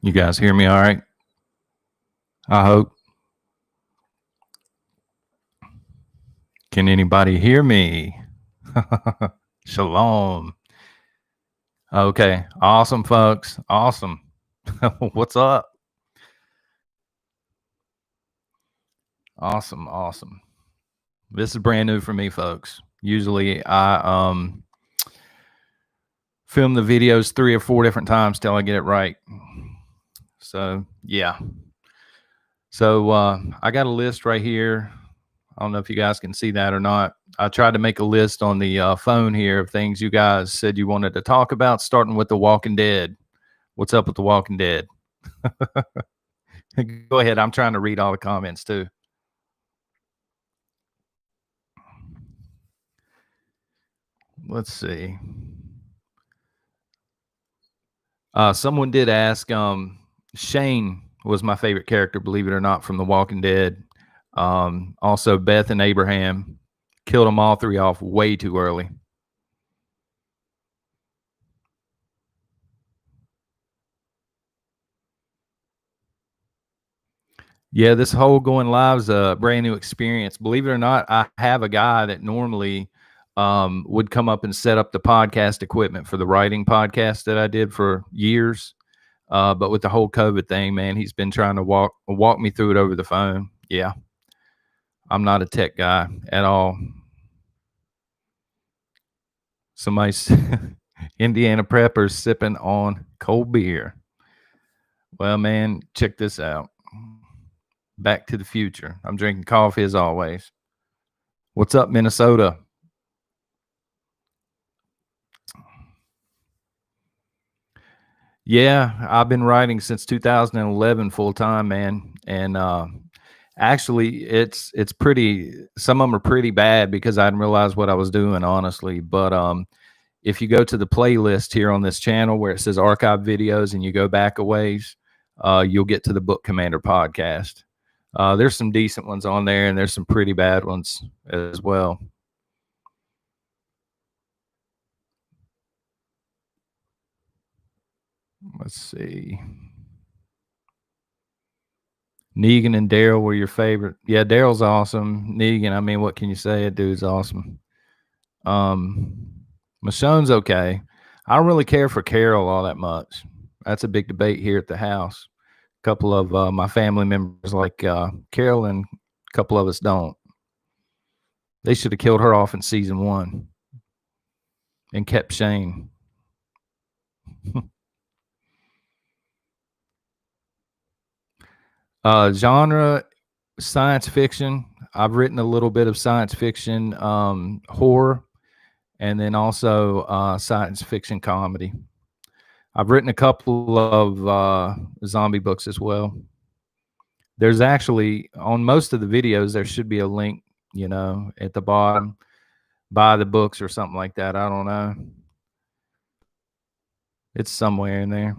You guys hear me all right? I hope. Can anybody hear me? Shalom. Okay. Awesome, folks. Awesome. What's up? Awesome. Awesome. This is brand new for me, folks. Usually I film the videos 3 or 4 different times till I get it right. So, yeah. So, I got a list right here. I don't know if you guys can see that or not. I tried to make a list on the phone here of things you guys said you wanted to talk about, starting with The Walking Dead. What's up with The Walking Dead? Go ahead. I'm trying to read all the comments too. Let's see. Someone did ask, Shane was my favorite character, believe it or not, from The Walking Dead. Also, Beth and Abraham. Killed them all 3 off way too early. Yeah, this whole going live's a brand new experience. Believe it or not, I have a guy that normally would come up and set up the podcast equipment for the writing podcast that I did for years. But with the whole COVID thing, man, he's been trying to walk me through it over the phone. Yeah, I'm not a tech guy at all. Somebody's Indiana preppers sipping on cold beer. Well, man, check this out. Back to the Future. I'm drinking coffee as always. What's up, Minnesota? Yeah, I've been writing since 2011 full time, man. And actually, it's pretty. Some of them are pretty bad because I didn't realize what I was doing, honestly. But if you go to the playlist here on this channel where it says archive videos and you go back a ways, you'll get to the Book Commander podcast. There's some decent ones on there, and there's some pretty bad ones as well. Let's see. Negan and Daryl were your favorite. Yeah, Daryl's awesome. Negan, I mean, what can you say? That dude's awesome. Michonne's okay. I don't really care for Carol all that much. That's a big debate here at the house. A couple of my family members like Carol, and a couple of us don't. They should have killed her off in season 1 and kept Shane. Genre, science fiction. I've written a little bit of science fiction, horror, and then also science fiction comedy. I've written a couple of zombie books as well. There's actually, on most of the videos, there should be a link, at the bottom. Buy the books or something like that. I don't know. It's somewhere in there.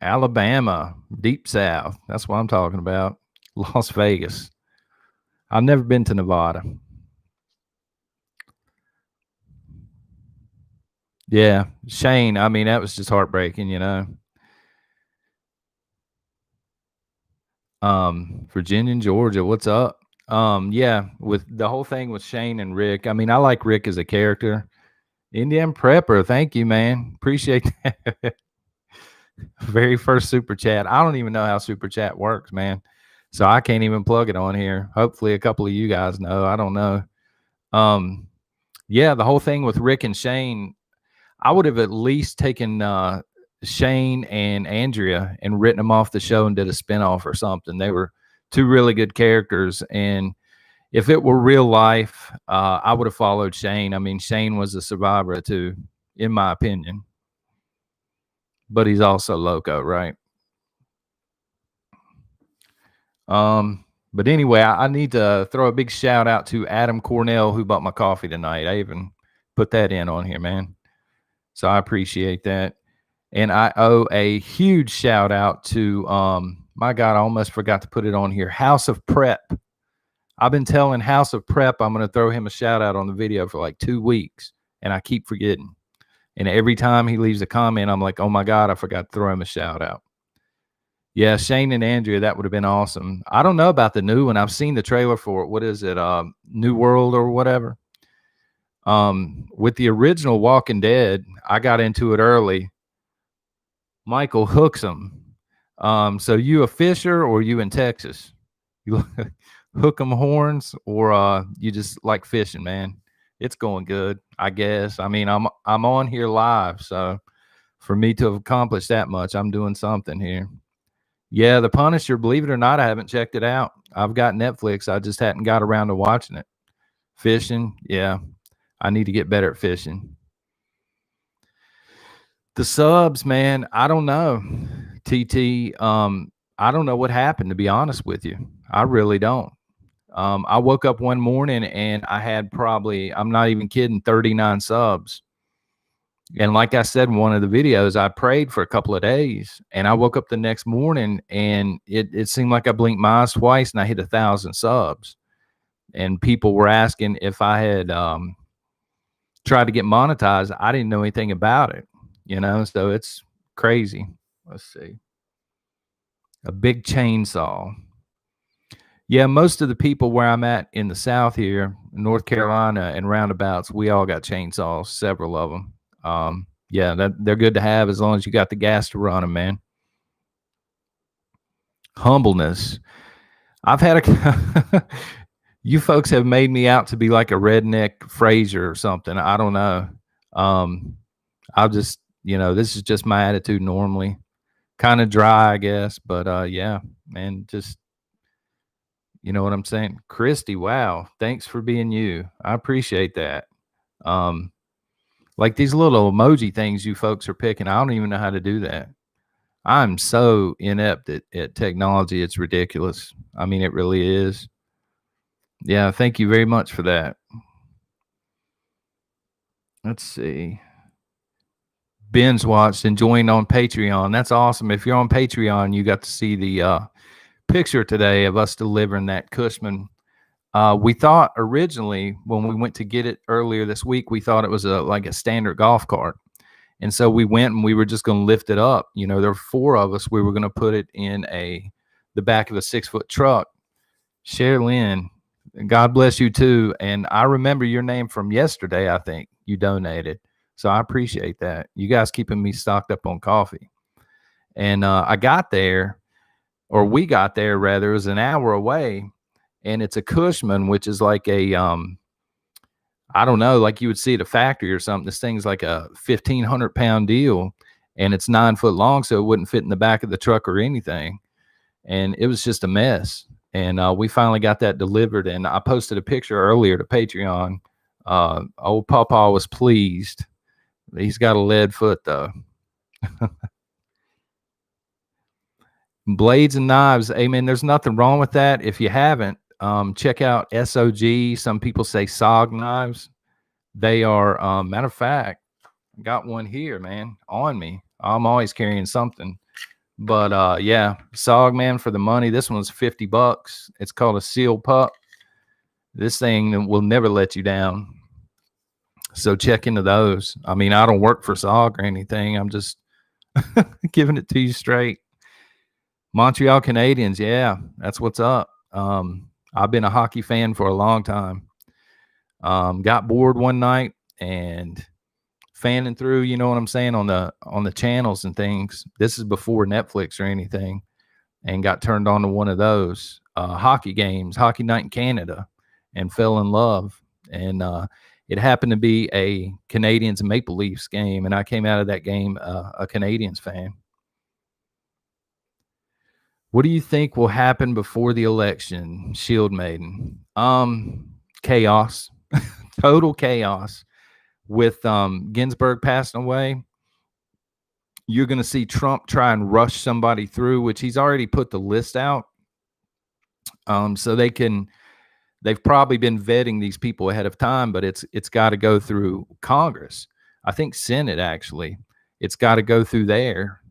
Alabama, Deep South. That's what I'm talking about. Las Vegas. I've never been to Nevada. Yeah, Shane, I mean, that was just heartbreaking, Virginia and Georgia, what's up? Yeah, with the whole thing with Shane and Rick, I mean, I like Rick as a character. Indian Prepper, thank you, man. Appreciate that. Very first super chat. I don't even know how super chat works, man. So I can't even plug it on here. Hopefully a couple of you guys know. I don't know. Yeah, the whole thing with Rick and Shane, I would have at least taken Shane and Andrea and written them off the show and did a spinoff or something. They were 2 really good characters. And if it were real life, I would have followed Shane. I mean, Shane was a survivor too, in my opinion. But he's also loco, right? But anyway, I need to throw a big shout out to Adam Cornell, who bought my coffee tonight. I even put that in on here, man. So I appreciate that. And I owe a huge shout out to, my God, I almost forgot to put it on here, House of Prep. I've been telling House of Prep I'm going to throw him a shout out on the video for like 2 weeks, and I keep forgetting. And every time he leaves a comment, I'm like, oh my God, I forgot to throw him a shout out. Yeah, Shane and Andrea, that would have been awesome. I don't know about the new one. I've seen the trailer for it. What is it? New World or whatever. With the original Walking Dead, I got into it early. Michael hooks them. So you a fisher or you in Texas? You hook 'em horns or you just like fishing, man? It's going good, I guess. I mean, I'm on here live, so for me to have accomplished that much, I'm doing something here. Yeah, The Punisher, believe it or not, I haven't checked it out. I've got Netflix. I just hadn't got around to watching it. Fishing, yeah. I need to get better at fishing. The subs, man, I don't know. TT, I don't know what happened, to be honest with you. I really don't. I woke up one morning and I had probably, I'm not even kidding, 39 subs. And like I said in one of the videos, I prayed for a couple of days and I woke up the next morning and it seemed like I blinked my eyes twice and I hit 1,000 subs. And people were asking if I had tried to get monetized. I didn't know anything about it, so it's crazy. Let's see. A big chainsaw. Yeah, most of the people where I'm at in the South here, North Carolina and roundabouts, we all got chainsaws, several of them. Yeah, they're good to have as long as you got the gas to run them, man. Humbleness. I've had a you folks have made me out to be like a redneck Fraser or something. I don't know. I'll just, this is just my attitude normally. Kind of dry, I guess, but yeah, man, just, you know what I'm saying? Christy, wow, thanks for being you. I appreciate that. Like these little emoji things you folks are picking, I don't even know how to do that. I'm so inept at technology, it's ridiculous. I mean, it really is. Yeah, thank you very much for that. Let's see. Ben's watched and joined on Patreon. That's awesome. If you're on Patreon, you got to see the picture today of us delivering that Cushman. We thought originally when we went to get it earlier this week, we thought it was like a standard golf cart. And so we went and we were just going to lift it up. There were 4 of us. We were going to put it in the back of a 6-foot truck. Sherilyn, God bless you too. And I remember your name from yesterday. I think you donated. So I appreciate that. You guys keeping me stocked up on coffee. And I got there, or we got there rather, it was an hour away. And it's a Cushman, which is like a, I don't know, like you would see at a factory or something. This thing's like a 1,500-pound deal, and it's 9 foot long, so it wouldn't fit in the back of the truck or anything. And it was just a mess. And we finally got that delivered, and I posted a picture earlier to Patreon. Old Pawpaw was pleased. He's got a lead foot, though. Blades and knives, amen. There's nothing wrong with that. If you haven't, check out SOG. Some people say SOG knives. They are, matter of fact, I got one here, man, on me. I'm always carrying something. But yeah, SOG, man, for the money. This one's $50. It's called a Seal Pup. This thing will never let you down. So check into those. I mean, I don't work for SOG or anything. I'm just giving it to you straight. Montreal Canadiens, yeah, that's what's up. I've been a hockey fan for a long time. Got bored one night and fanning through, you know what I'm saying, on the channels and things. This is before Netflix or anything, and got turned on to one of those hockey games, Hockey Night in Canada, and fell in love. And it happened to be a Canadiens and Maple Leafs game, and I came out of that game a Canadiens fan. What do you think will happen before the election, Shield Maiden? Chaos, total chaos. With Ginsburg passing away, you're going to see Trump try and rush somebody through, which he's already put the list out. So they've probably been vetting these people ahead of time, but it's got to go through Congress. I think Senate, actually. It's got to go through there.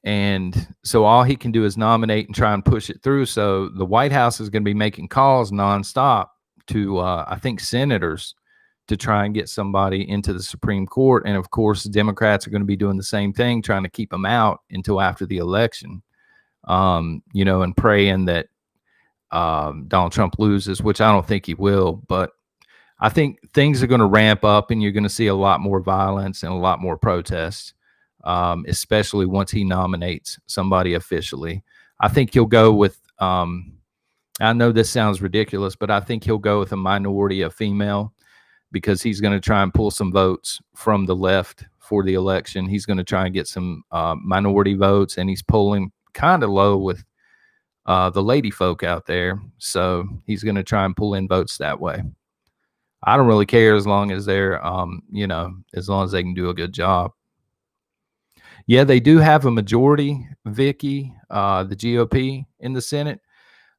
And so all he can do is nominate and try and push it through. So the White House is going to be making calls nonstop to, I think, senators to try and get somebody into the Supreme Court. And of course, Democrats are going to be doing the same thing, trying to keep them out until after the election, and praying that Donald Trump loses, which I don't think he will. But I think things are going to ramp up and you're going to see a lot more violence and a lot more protests, especially once he nominates somebody officially. I think he'll go with, I know this sounds ridiculous, but I think he'll go with a minority of female, because he's going to try and pull some votes from the left for the election. He's going to try and get some minority votes, and he's pulling kind of low with the lady folk out there. So he's going to try and pull in votes that way. I don't really care as long as they're, as long as they can do a good job. Yeah, they do have a majority, Vicky, the GOP in the Senate,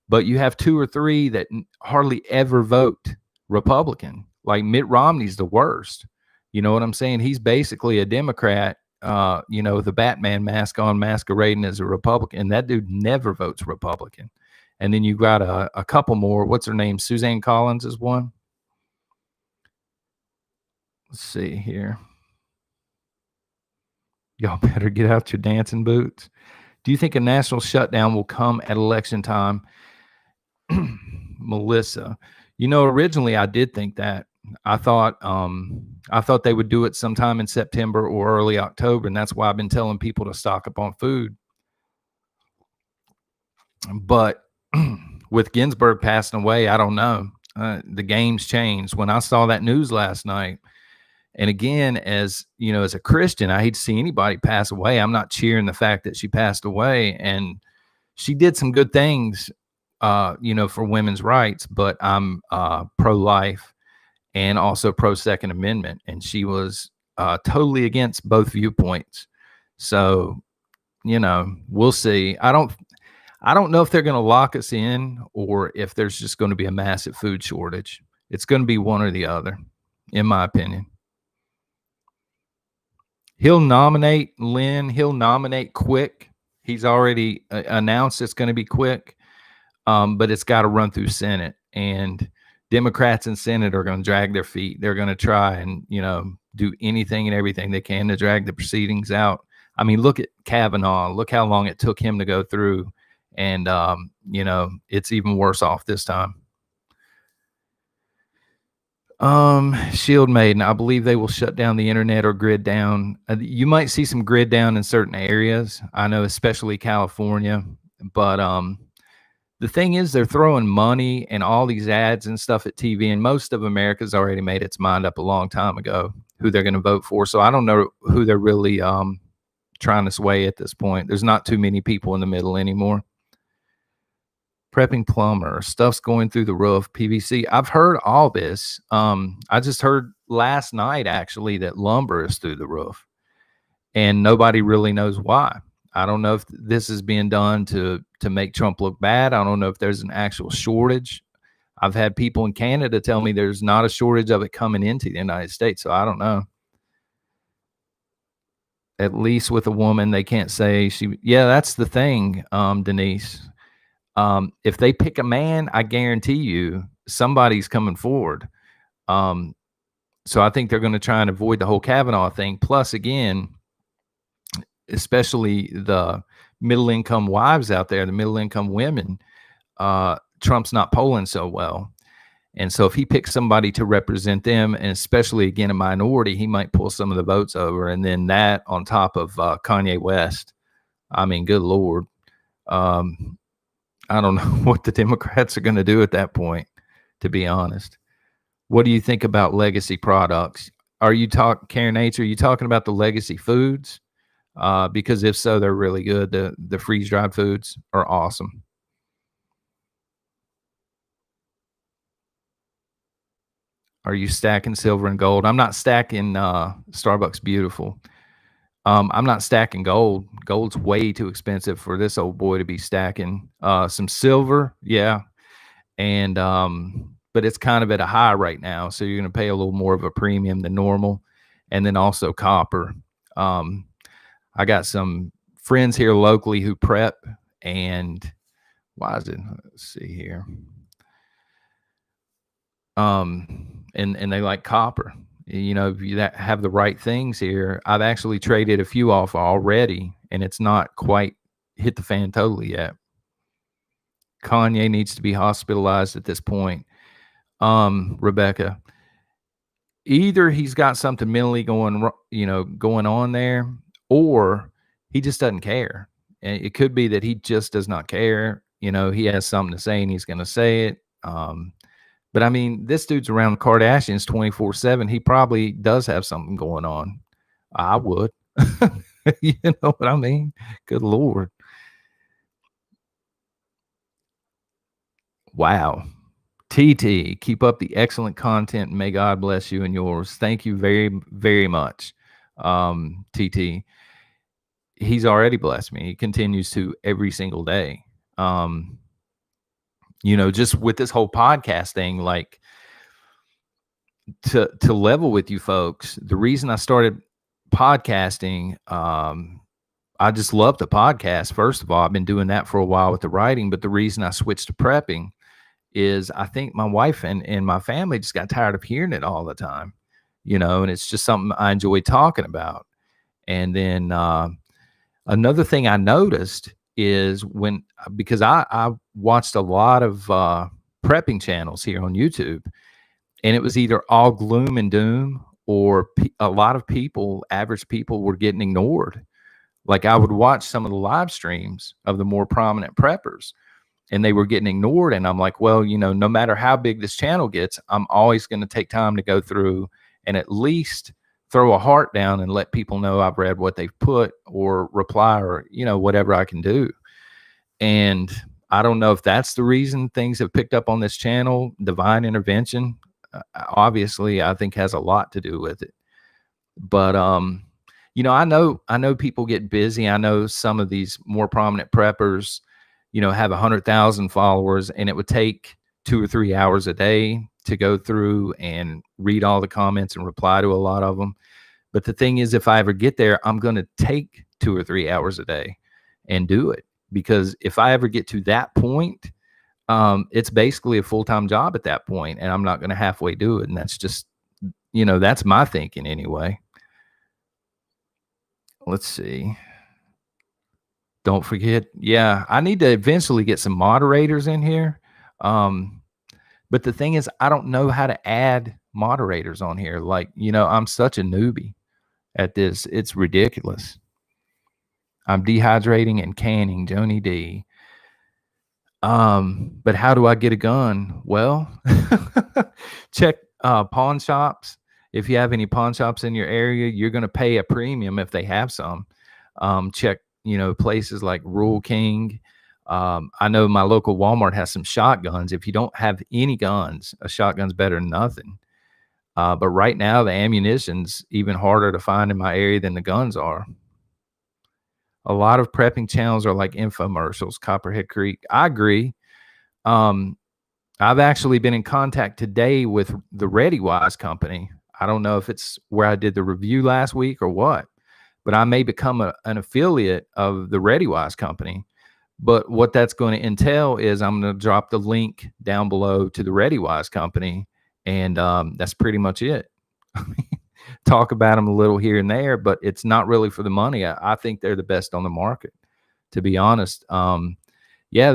but you have 2 or 3 that hardly ever vote Republican. Like Mitt Romney's the worst. You know what I'm saying? He's basically a Democrat, with a Batman mask on, masquerading as a Republican. And that dude never votes Republican. And then you got a couple more. What's her name? Suzanne Collins is one. Let's see here. Y'all better get out your dancing boots. Do you think a national shutdown will come at election time? Melissa, originally I did think that. I thought they would do it sometime in September or early October, and that's why I've been telling people to stock up on food. But with Ginsburg passing away, I don't know. The game's changed. When I saw that news last night, and again, as a Christian, I hate to see anybody pass away. I'm not cheering the fact that she passed away, and she did some good things, for women's rights, but I'm pro-life and also pro-Second Amendment, and she was totally against both viewpoints. So, we'll see. I don't know if they're going to lock us in or if there's just going to be a massive food shortage. It's going to be one or the other, in my opinion. He'll nominate Lynn. He'll nominate quick. He's already announced it's going to be quick, but it's got to run through Senate. And Democrats in Senate are going to drag their feet. They're going to try and, do anything and everything they can to drag the proceedings out. I mean, look at Kavanaugh. Look how long it took him to go through. And, it's even worse off this time. Shield Maiden, I believe they will shut down the internet or grid down. You might see some grid down in certain areas. I know, especially California. But the thing is, they're throwing money and all these ads and stuff at TV, and most of America's already made its mind up a long time ago who they're going to vote for. So I don't know who they're really trying to sway at this point. There's not too many people in the middle anymore. Prepping plumber, stuff's going through the roof, PVC. I've heard all this. I just heard last night, actually, that lumber is through the roof, and nobody really knows why. I don't know if this is being done to make Trump look bad. I don't know if there's an actual shortage. I've had people in Canada tell me there's not a shortage of it coming into the United States, so I don't know. At least with a woman, they can't say she. Yeah, that's the thing, Denise. If they pick a man, I guarantee you somebody's coming forward. So I think they're going to try and avoid the whole Kavanaugh thing. Plus, again, especially the middle-income wives out there, the middle-income women, Trump's not polling so well. And so if he picks somebody to represent them, and especially, again, a minority, he might pull some of the votes over. And then that on top of Kanye West. I mean, good Lord. I don't know what the Democrats are going to do at that point, to be honest. What do you think about legacy products? Karen H., are you talking about the legacy foods? Because if so, they're really good. The freeze-dried foods are awesome. Are you stacking silver and gold? I'm not stacking Starbucks Beautiful. I'm not stacking gold. Gold's way too expensive for this old boy to be stacking. Some silver, yeah. And but it's kind of at a high right now, so you're going to pay a little more of a premium than normal. And then also copper. I got some friends here locally who prep, and why is it? Let's see here. And they like copper. You know, if you have the right things here, I've actually traded a few off already, and it's not quite hit the fan totally yet. Kanye needs to be hospitalized at this point. Rebecca, either he's got something mentally going on there, or he just doesn't care. And it could be that he just does not care. You know, he has something to say and he's going to say it. But I mean, this dude's around the Kardashians 24/7. He probably does have something going on. I would. You know what I mean? Good Lord. Wow. TT, keep up the excellent content and may God bless you and yours. Thank you very, very much. TT, he's already blessed me. He continues to every single day. You know, just with this whole podcast thing, like to level with you folks, the reason I started podcasting, I just love the podcast. First of all, I've been doing that for a while with the writing, but the reason I switched to prepping is I think my wife and my family just got tired of hearing it all the time, you know, and it's just something I enjoy talking about. And then another thing I noticed is because I watched a lot of prepping channels here on YouTube, and it was either all gloom and doom or a lot of people, average people, were getting ignored. Like I would watch some of the live streams of the more prominent preppers and they were getting ignored. And I'm like, well, you know, no matter how big this channel gets, I'm always going to take time to go through and at least throw a heart down and let people know I've read what they've put or reply or, you know, whatever I can do. And I don't know if that's the reason things have picked up on this channel. Divine intervention, obviously, I think has a lot to do with it. But you know, I know people get busy. I know some of these more prominent preppers, you know, have 100,000 followers, and it would take 2 or 3 hours a day to go through and read all the comments and reply to a lot of them. But the thing is, if I ever get there, I'm going to take 2 or 3 hours a day and do it, because if I ever get to that point, it's basically a full-time job at that point, and I'm not going to halfway do it. And that's just, you know, that's my thinking anyway. Let's see. Don't forget. Yeah, I need to eventually get some moderators in here. But the thing is, I don't know how to add moderators on here. Like, you know, I'm such a newbie at this. It's ridiculous. I'm dehydrating and canning, Joni D. But how do I get a gun? Well, check pawn shops. If you have any pawn shops in your area, you're going to pay a premium if they have some. Check, you know, places like Rural King. I know my local Walmart has some shotguns. If you don't have any guns, a shotgun's better than nothing. But right now, the ammunition's even harder to find in my area than the guns are. A lot of prepping channels are like infomercials, Copperhead Creek. I agree. I've actually been in contact today with the ReadyWise company. I don't know if it's where I did the review last week or what, but I may become an affiliate of the ReadyWise company. But what that's going to entail is I'm going to drop the link down below to the ReadyWise company, and that's pretty much it. Talk about them a little here and there, but it's not really for the money. I think they're the best on the market, to be honest. Yeah,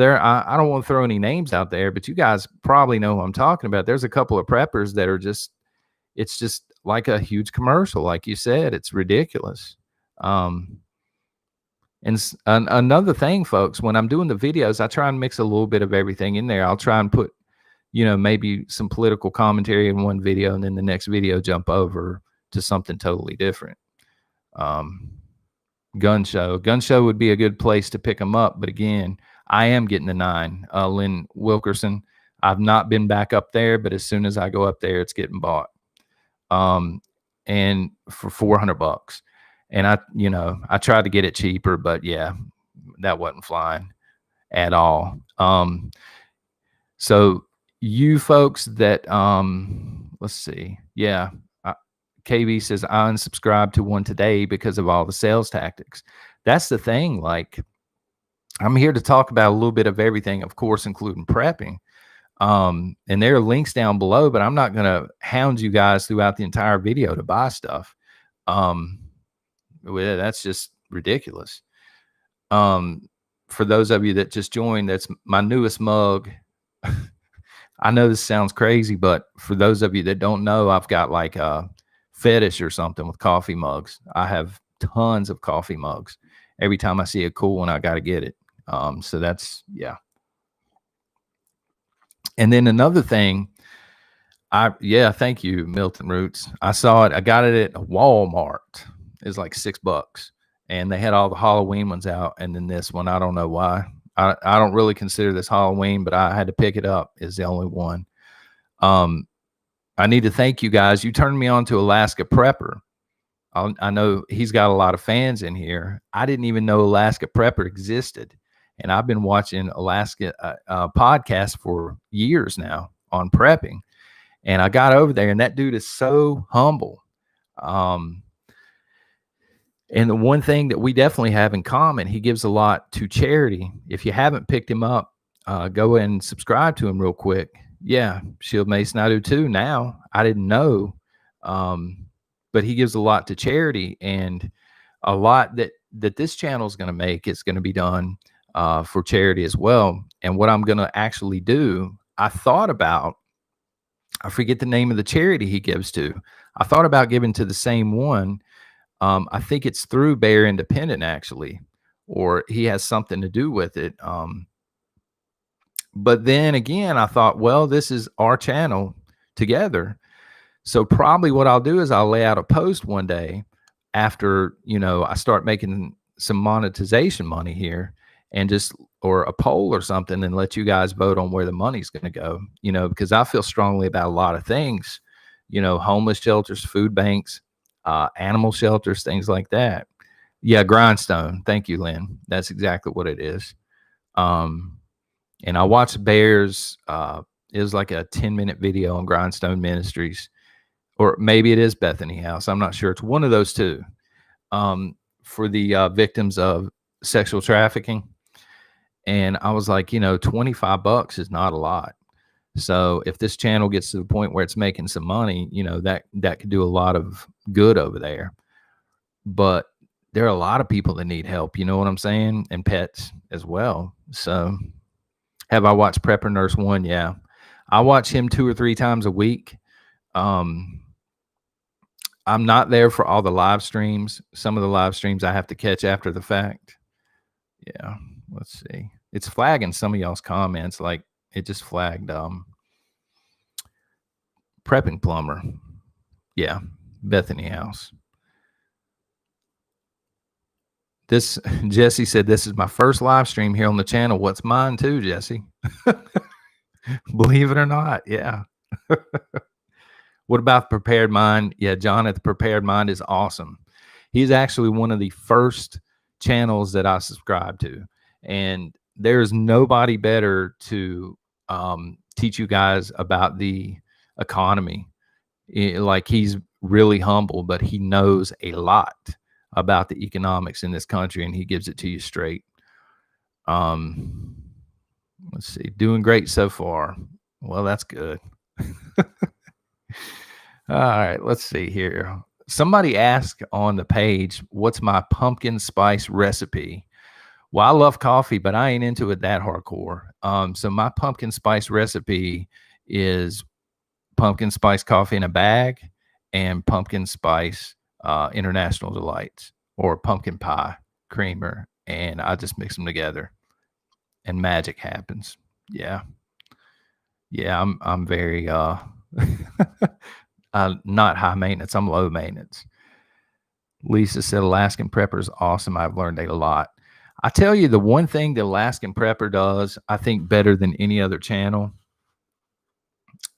I don't want to throw any names out there, but you guys probably know who I'm talking about. There's a couple of preppers that are just, it's just like a huge commercial. Like you said, it's ridiculous. And another thing, folks, when I'm doing the videos, I try and mix a little bit of everything in there. I'll try and put, you know, maybe some political commentary in one video, and then the next video jump over to something totally different. Gun show would be a good place to pick them up. But again, I am getting the 9. Lynn Wilkerson, I've not been back up there, but as soon as I go up there, it's getting bought. And for $400. And I tried to get it cheaper, but yeah, that wasn't flying at all. So you folks that, let's see. Yeah. KB says, I unsubscribed to one today because of all the sales tactics. That's the thing. Like, I'm here to talk about a little bit of everything, of course, including prepping. And there are links down below, but I'm not going to hound you guys throughout the entire video to buy stuff. Well, that's just ridiculous. For those of you that just joined, that's my newest mug. I know this sounds crazy, but for those of you that don't know, I've got like a fetish or something with coffee mugs. I have tons of coffee mugs. Every time I see a cool one, I got to get it. So that's, yeah. And then another thing, thank you, Milton Roots. I saw it. I got it at Walmart. It's like $6, and they had all the Halloween ones out. And then this one, I don't know why. I don't really consider this Halloween, but I had to pick it up. Is the only one. I need to thank you guys. You turned me on to Alaska Prepper. I know he's got a lot of fans in here. I didn't even know Alaska Prepper existed. And I've been watching Alaska podcasts for years now on prepping. And I got over there, and that dude is so humble. And the one thing that we definitely have in common, he gives a lot to charity. If you haven't picked him up, go and subscribe to him real quick. Yeah, Shield Mason, I do too now. I didn't know. But he gives a lot to charity, and a lot that this channel is going to make is going to be done for charity as well. And what I'm going to actually do, I forget the name of the charity he gives to. I thought about giving to the same one. I think it's through Bear Independent, actually, or he has something to do with it. But then again, I thought, well, this is our channel together. So probably what I'll do is I'll lay out a post one day after, I start making some monetization money here, and or a poll or something, and let you guys vote on where the money's going to go, because I feel strongly about a lot of things, homeless shelters, food banks, animal shelters, things like that. Yeah, Grindstone. Thank you, Lynn. That's exactly what it is. And I watched Bears. It was like a 10-minute video on Grindstone Ministries, or maybe it is Bethany House. I'm not sure. It's one of those two, for the victims of sexual trafficking. And I was like, $25 is not a lot. So if this channel gets to the point where it's making some money, that could do a lot of good over there. But there are a lot of people that need help, you know what I'm saying? And pets as well. So have I watched Prepper Nurse 1? Yeah. I watch him 2 or 3 times a week. I'm not there for all the live streams. Some of the live streams I have to catch after the fact. Yeah. Let's see. It's flagging some of y'all's comments. Like it just flagged Prepping Plumber. Yeah. Bethany House. This Jesse said, this is my first live stream here on the channel. What's mine too, Jesse? Believe it or not. Yeah. What about Prepared Mind? Yeah, John at the Prepared Mind is awesome. He's actually one of the first channels that I subscribe to. And there's nobody better to teach you guys about the economy. Like, he's really humble, but he knows a lot about the economics in this country, and he gives it to you straight. Let's see. Doing great so far. Well, that's good. All right, let's see here. Somebody asked on the page, what's my pumpkin spice recipe? Well, I love coffee, but I ain't into it that hardcore. So my pumpkin spice recipe is pumpkin spice coffee in a bag and pumpkin spice International Delights, or pumpkin pie creamer, and I just mix them together and magic happens. Yeah. I'm very not high maintenance. I'm low maintenance. Lisa said Alaskan Prepper is awesome. I've learned a lot. I tell you, the one thing the Alaskan Prepper does, I think, better than any other channel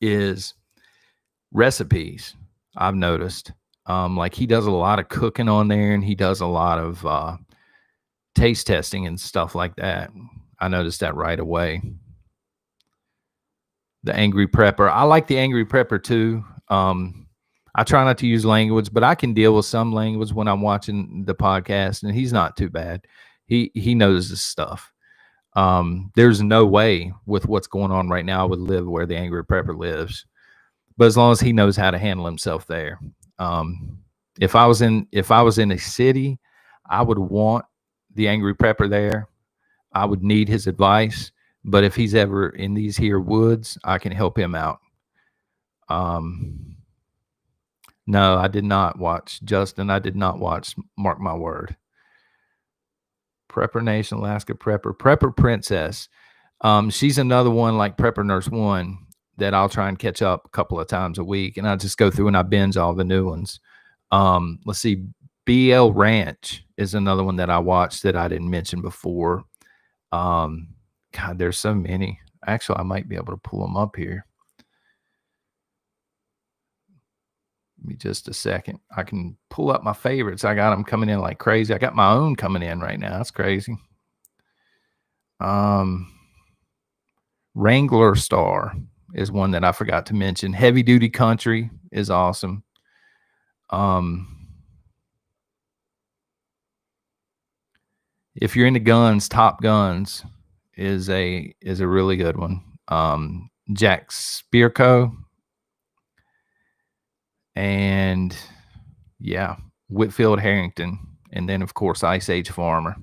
is recipes. I've noticed. Like, he does a lot of cooking on there, and he does a lot of taste testing and stuff like that. I noticed that right away. The Angry Prepper. I like the Angry Prepper too. I try not to use language, but I can deal with some language when I'm watching the podcast, and he's not too bad. He knows his stuff. There's no way with what's going on right now I would live where the angry prepper lives. But as long as he knows how to handle himself there. Um, if I was in a city, I would want the angry prepper there. I would need his advice. But if he's ever in these here woods, I can help him out. Um, no, I did not watch Justin. I did not watch Mark My Word. Prepper Nation, Alaska Prepper Princess. She's another one like Prepper Nurse One that I'll try and catch up a couple of times a week, and I just go through and I binge all the new ones. Let's see, BL Ranch is another one that I watched that I didn't mention before. Um, God, there's so many. Actually, I might be able to pull them up here. Give me just a second. I can pull up my favorites. I got them coming in like crazy. I got my own coming in right now. That's crazy. Wrangler Star is one that I forgot to mention. Heavy Duty Country is awesome. If you're into guns, Top Guns is a really good one. Jack Spirko, and yeah, Whitfield Harrington, and then of course Ice Age Farmer.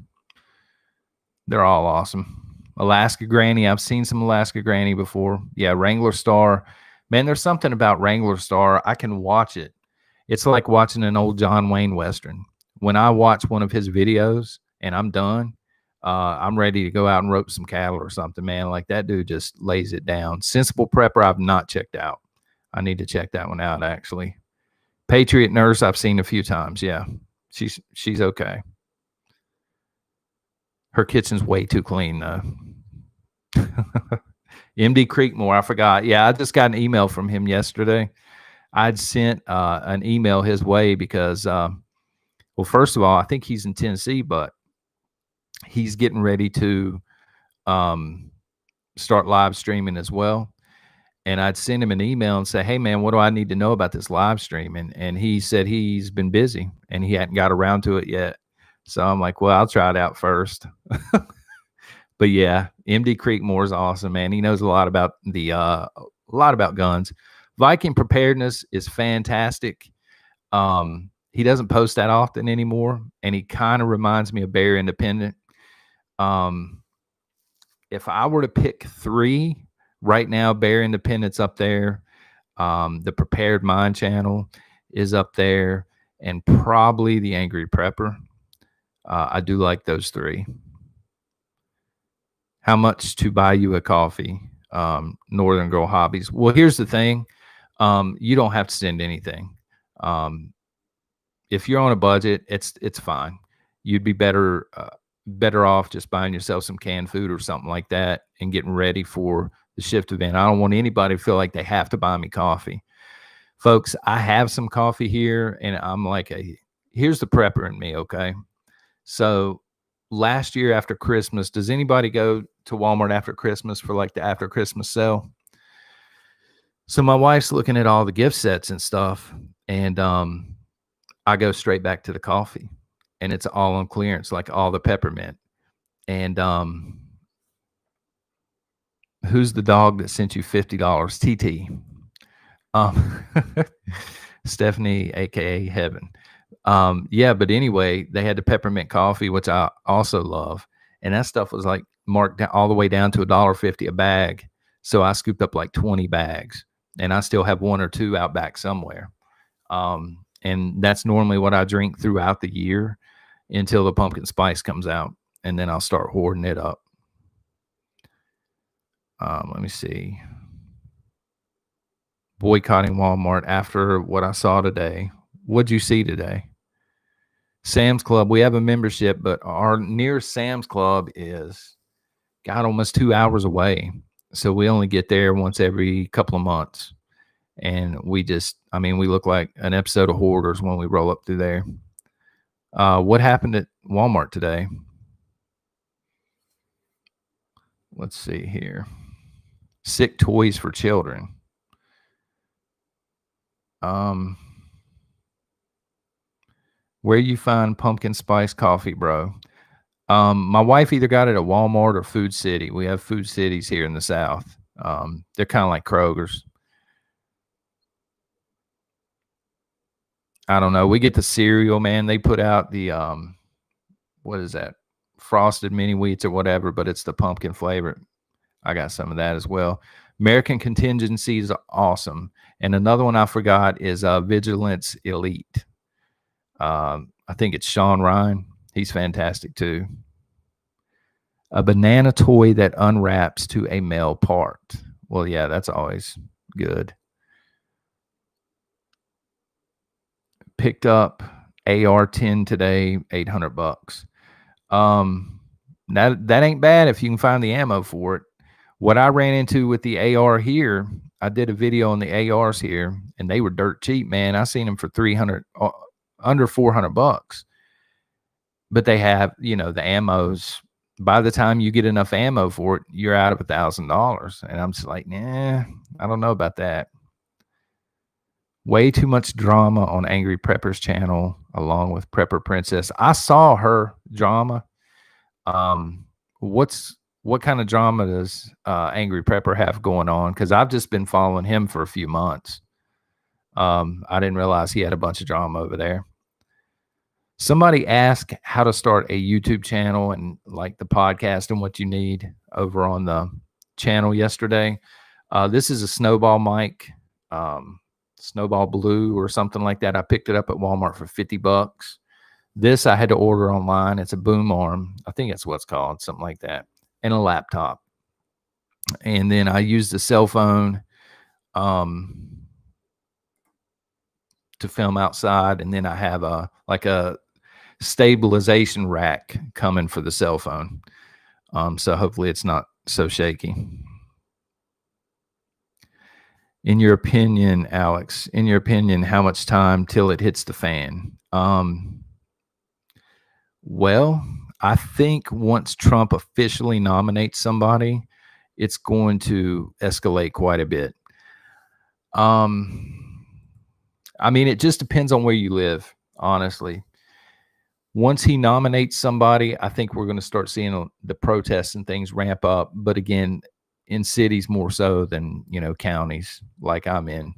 They're all awesome. Alaska Granny, I've seen some Alaska Granny before. Yeah, Wrangler Star. Man, there's something about Wrangler Star. I can watch it. It's like watching an old John Wayne Western. When I watch one of his videos and I'm done, I'm ready to go out and rope some cattle or something, man. Like that dude just lays it down. Sensible Prepper, I've not checked out. I need to check that one out, actually. Patriot Nurse, I've seen a few times. Yeah, she's okay. Her kitchen's way too clean, though. MD Creekmore, I forgot. Yeah, I just got an email from him yesterday. I'd sent an email his way because, well, first of all, I think he's in Tennessee, but he's getting ready to start live streaming as well. And I'd send him an email and say, "Hey, man, what do I need to know about this live stream?" And he said he's been busy and he hadn't got around to it yet. So I'm like, well, I'll try it out first. But yeah, MD Creekmore is awesome, man. He knows a lot about guns. Viking Preparedness is fantastic. He doesn't post that often anymore, and he kind of reminds me of Bear Independent. If I were to pick three right now, Bear Independent's up there. The Prepared Mind channel is up there, and probably the Angry Prepper. I do like those three. How much to buy you a coffee? Northern Girl Hobbies. Well, here's the thing. You don't have to send anything. If you're on a budget, it's fine. You'd be better off just buying yourself some canned food or something like that and getting ready for the shift event. I don't want anybody to feel like they have to buy me coffee. Folks, I have some coffee here, and I'm like, here's the prepper in me, okay? So last year after Christmas, does anybody go to Walmart after Christmas for like the after Christmas sale? So my wife's looking at all the gift sets and stuff, and I go straight back to the coffee, and it's all on clearance, like all the peppermint. And who's the dog that sent you $50? TT. Stephanie, aka Heaven. Yeah, but anyway, they had the peppermint coffee, which I also love, and that stuff was like marked down all the way down to $1.50 a bag. So I scooped up like 20 bags, and I still have one or two out back somewhere. And that's normally what I drink throughout the year until the pumpkin spice comes out, and then I'll start hoarding it up. Let me see. Boycotting Walmart after what I saw today. What'd you see today? Sam's Club. We have a membership, but our nearest Sam's Club is, God, almost 2 hours away. So we only get there once every couple of months. And we look like an episode of Hoarders when we roll up through there. What happened at Walmart today? Let's see here. Sick toys for children. Where you find pumpkin spice coffee, bro? My wife either got it at Walmart or Food City. We have Food Cities here in the South. They're kind of like Kroger's. I don't know. We get the cereal, man. They put out the what is that? Frosted mini wheats or whatever, but it's the pumpkin flavor. I got some of that as well. American Contingency is awesome. And another one I forgot is Vigilance Elite. I think it's Sean Ryan. He's fantastic too. A banana toy that unwraps to a male part. Well, yeah, that's always good. Picked up AR-10 today, $800. That ain't bad if you can find the ammo for it. What I ran into with the AR here, I did a video on the ARs here, and they were dirt cheap, man. I seen them for 300, under $400. But they have, the ammos. By the time you get enough ammo for it, you're out of $1,000. And I'm just like, nah, I don't know about that. Way too much drama on Angry Prepper's channel, along with Prepper Princess. I saw her drama. What kind of drama does Angry Prepper have going on? Because I've just been following him for a few months. I didn't realize he had a bunch of drama over there. Somebody asked how to start a YouTube channel and like the podcast and what you need over on the channel yesterday. This is a Snowball mic, Snowball Blue or something like that. I picked it up at Walmart for $50. This I had to order online. It's a boom arm. I think that's what it's called, something like that, and a laptop. And then I used the cell phone to film outside, and then I have a stabilization rack coming for the cell phone. So hopefully it's not so shaky. In your opinion, Alex, how much time till it hits the fan? Well, I think once Trump officially nominates somebody, it's going to escalate quite a bit. I mean, it just depends on where you live, honestly. Once he nominates somebody, I think we're going to start seeing the protests and things ramp up. But again, in cities more so than, counties like I'm in.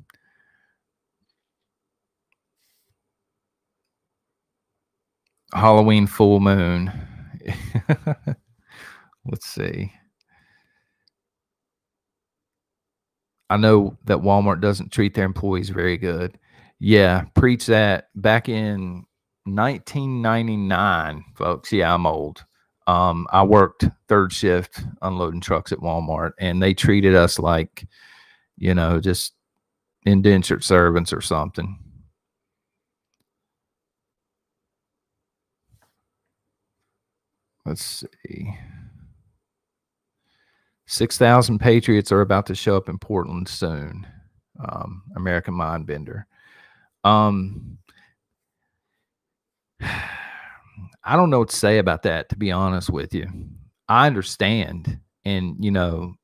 Halloween full moon. Let's see. I know that Walmart doesn't treat their employees very good. Yeah, preach that. Back in 1999, folks. Yeah, I'm old. I worked third shift unloading trucks at Walmart, and they treated us like, just indentured servants or something. Let's see. 6,000 Patriots are about to show up in Portland soon. American Mindbender. I don't know what to say about that, to be honest with you. I understand, and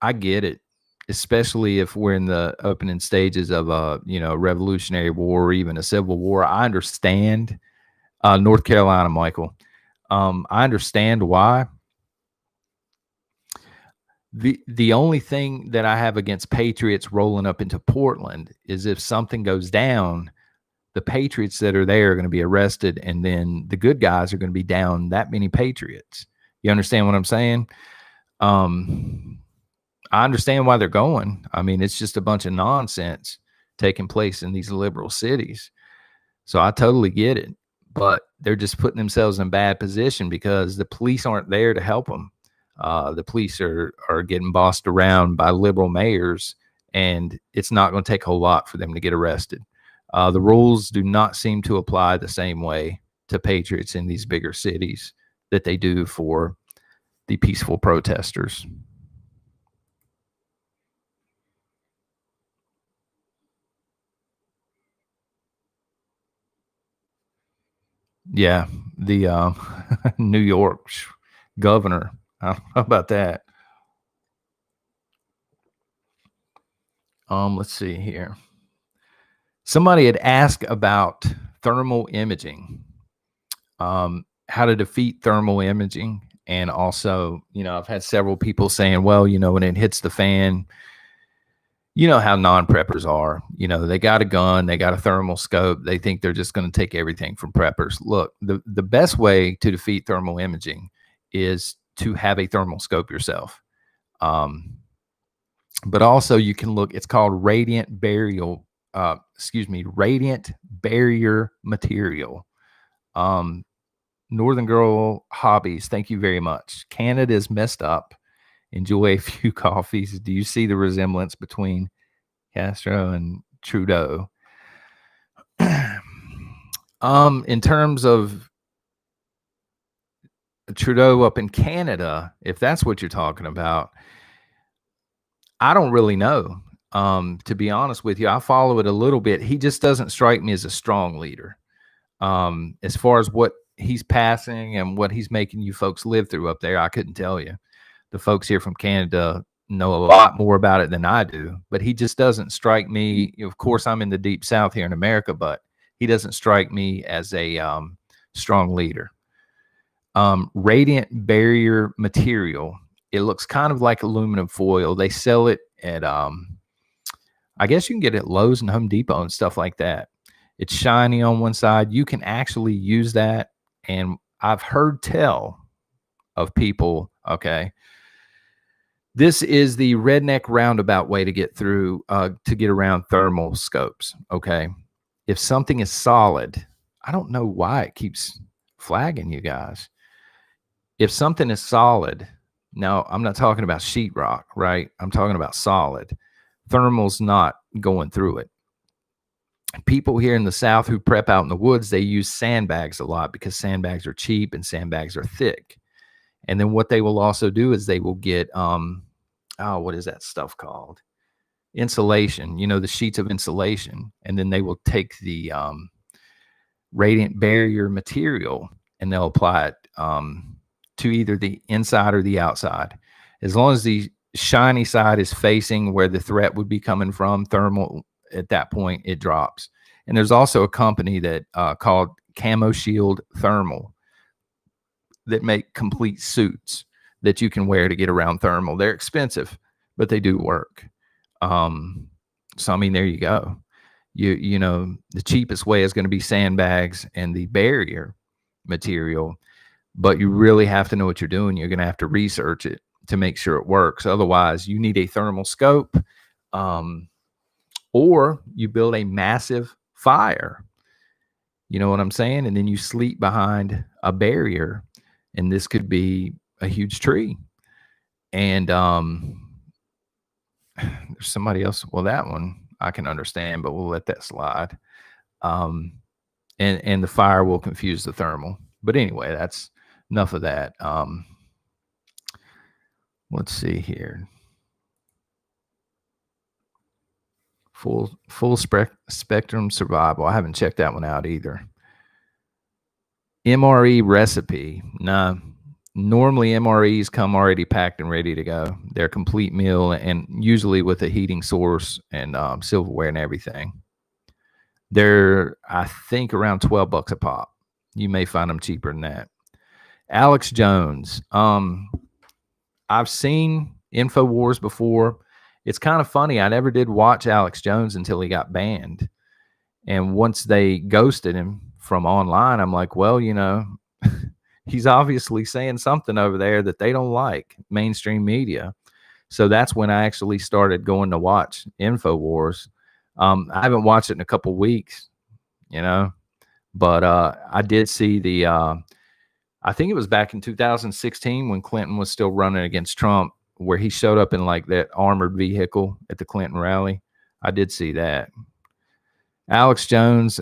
I get it, especially if we're in the opening stages of a revolutionary war or even a civil war. I understand. North Carolina, Michael. I understand why. The only thing that I have against Patriots rolling up into Portland is if something goes down, the Patriots that are there are going to be arrested, and then the good guys are going to be down that many Patriots. You understand what I'm saying? I understand why they're going. I mean, it's just a bunch of nonsense taking place in these liberal cities. So I totally get it. But they're just putting themselves in a bad position because the police aren't there to help them. The police are getting bossed around by liberal mayors, and it's not going to take a whole lot for them to get arrested. The rules do not seem to apply the same way to patriots in these bigger cities that they do for the peaceful protesters. Yeah, the New York governor. I don't know about that. Let's see here. Somebody had asked about thermal imaging. how to defeat thermal imaging. And also, I've had several people saying, well, when it hits the fan, you know how non-preppers are. They got a gun, they got a thermal scope, they think they're just going to take everything from preppers. Look, the best way to defeat thermal imaging is to have a thermal scope yourself. But also you can look, it's called radiant barrier material. Northern Girl Hobbies, thank you very much. Canada's messed up. Enjoy a few coffees. Do you see the resemblance between Castro and Trudeau? In terms of Trudeau up in Canada, if that's what you're talking about, I don't really know. To be honest with you, I follow it a little bit. He just doesn't strike me as a strong leader. As far as what he's passing and what he's making you folks live through up there, I couldn't tell you. The folks here from Canada know a lot more about it than I do, but he just doesn't strike me. Of course, I'm in the deep South here in America, but he doesn't strike me as a strong leader. Radiant barrier material. It looks kind of like aluminum foil. They sell it at, I guess you can get it at Lowe's and Home Depot and stuff like that. It's shiny on one side. You can actually use that. And I've heard tell of people, okay, this is the redneck roundabout way to get through, to get around thermal scopes, okay? If something is solid, I don't know why it keeps flagging you guys. If something is solid, now I'm not talking about sheetrock, right? I'm talking about solid. Thermal's not going through it. People here in the South who prep out in the woods, they use sandbags a lot because sandbags are cheap and sandbags are thick. And then what they will also do is they will get, what is that stuff called? Insulation, the sheets of insulation. And then they will take the radiant barrier material and they'll apply it to either the inside or the outside. As long as the shiny side is facing where the threat would be coming from, thermal, at that point, it drops. And there's also a company that called Camo Shield Thermal that make complete suits that you can wear to get around thermal. They're expensive, but they do work. So, I mean, there you go. You know, the cheapest way is going to be sandbags and the barrier material, but you really have to know what you're doing. You're going to have to research it to make sure it works. Otherwise, you need a thermal scope, or you build a massive fire. You know what I'm saying? And then you sleep behind a barrier, and this could be a huge tree. And there's somebody else. Well, that one I can understand, but we'll let that slide. And the fire will confuse the thermal. But anyway, that's enough of that. Let's see here. Full spectrum survival. I haven't checked that one out either. MRE recipe. Nah. Normally MREs come already packed and ready to go. They're a complete meal and usually with a heating source and silverware and everything. They're, I think, around $12 a pop. You may find them cheaper than that. Alex Jones. I've seen InfoWars before. It's kind of funny. I never did watch Alex Jones until he got banned. And once they ghosted him from online, I'm like, well, you know, he's obviously saying something over there that they don't like, mainstream media. So that's when I actually started going to watch InfoWars. I haven't watched it in a couple of weeks, you know, but I did see the, I think it was back in 2016 when Clinton was still running against Trump, where he showed up in like that armored vehicle at the Clinton rally. I did see that. Alex Jones,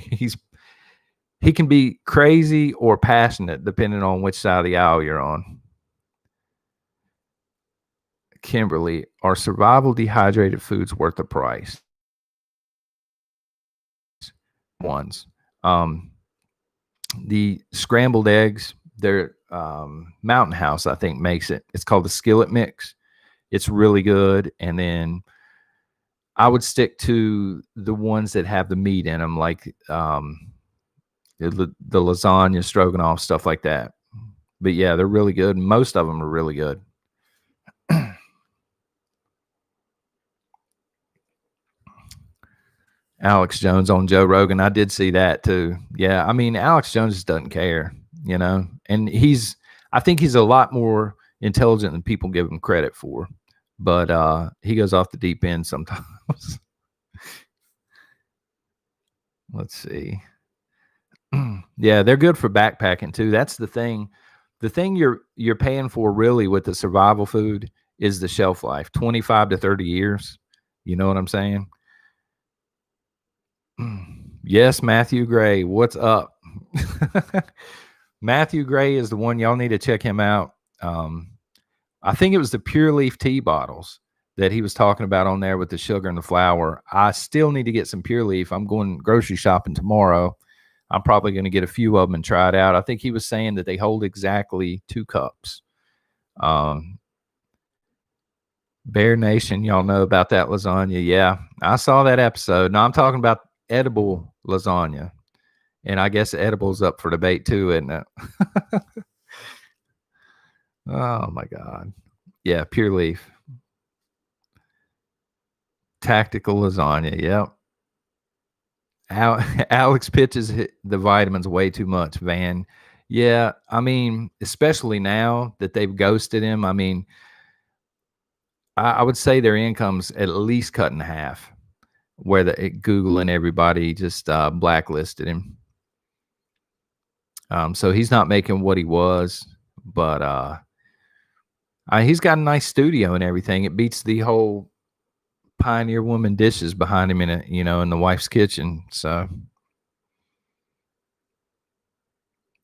he can be crazy or passionate depending on which side of the aisle you're on. Kimberly, are survival dehydrated foods worth the price? Ones. The scrambled eggs, they're Mountain House, I think, makes it. It's called the skillet mix. It's really good. And then I would stick to the ones that have the meat in them, like the lasagna, stroganoff, stuff like that. But yeah, they're really good. Most of them are really good. Alex Jones on Joe Rogan. I did see that too. Yeah, I mean, Alex Jones just doesn't care, and I think he's a lot more intelligent than people give him credit for, but he goes off the deep end sometimes. Let's see. Yeah, they're good for backpacking too. That's the thing. The thing you're paying for really with the survival food is the shelf life, 25 to 30 years. You know what I'm saying? Yes, Matthew Gray. What's up? Matthew Gray is the one. Y'all need to check him out. I think it was the Pure Leaf tea bottles that he was talking about on there with the sugar and the flour. I still need to get some Pure Leaf. I'm going grocery shopping tomorrow. I'm probably going to get a few of them and try it out. I think he was saying that they hold exactly 2 cups. Bear Nation, y'all know about that lasagna. Yeah, I saw that episode. Now I'm talking about edible lasagna. And I guess edible's up for debate too, isn't it? Oh my God. Yeah, Pure Leaf. Tactical lasagna. Yep. Alex pitches the vitamins way too much, Van. Yeah, I mean, especially now that they've ghosted him. I mean, I would say their income's at least cut in half, where Google and everybody just blacklisted him. So he's not making what he was, but he's got a nice studio and everything. It beats the whole Pioneer Woman dishes behind him in the wife's kitchen. So,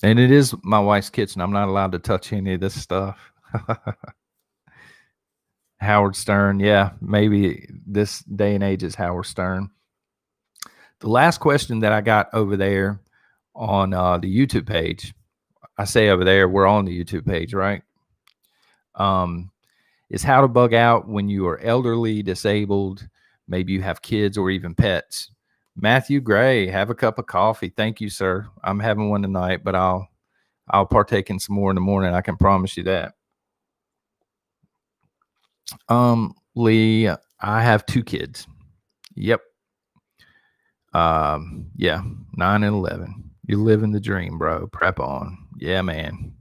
and it is my wife's kitchen. I'm not allowed to touch any of this stuff. Howard Stern. Yeah, maybe this day and age is Howard Stern. The last question that I got over there on the YouTube page, I say over there, we're on the YouTube page, right? Is how to bug out when you are elderly, disabled, maybe you have kids or even pets. Matthew Gray, have a cup of coffee. Thank you, sir. I'm having one tonight, but I'll partake in some more in the morning. I can promise you that. Lee, I have 2 kids. Yep. Yeah, 9 and 11. You're living the dream, bro. Prep on. Yeah, man.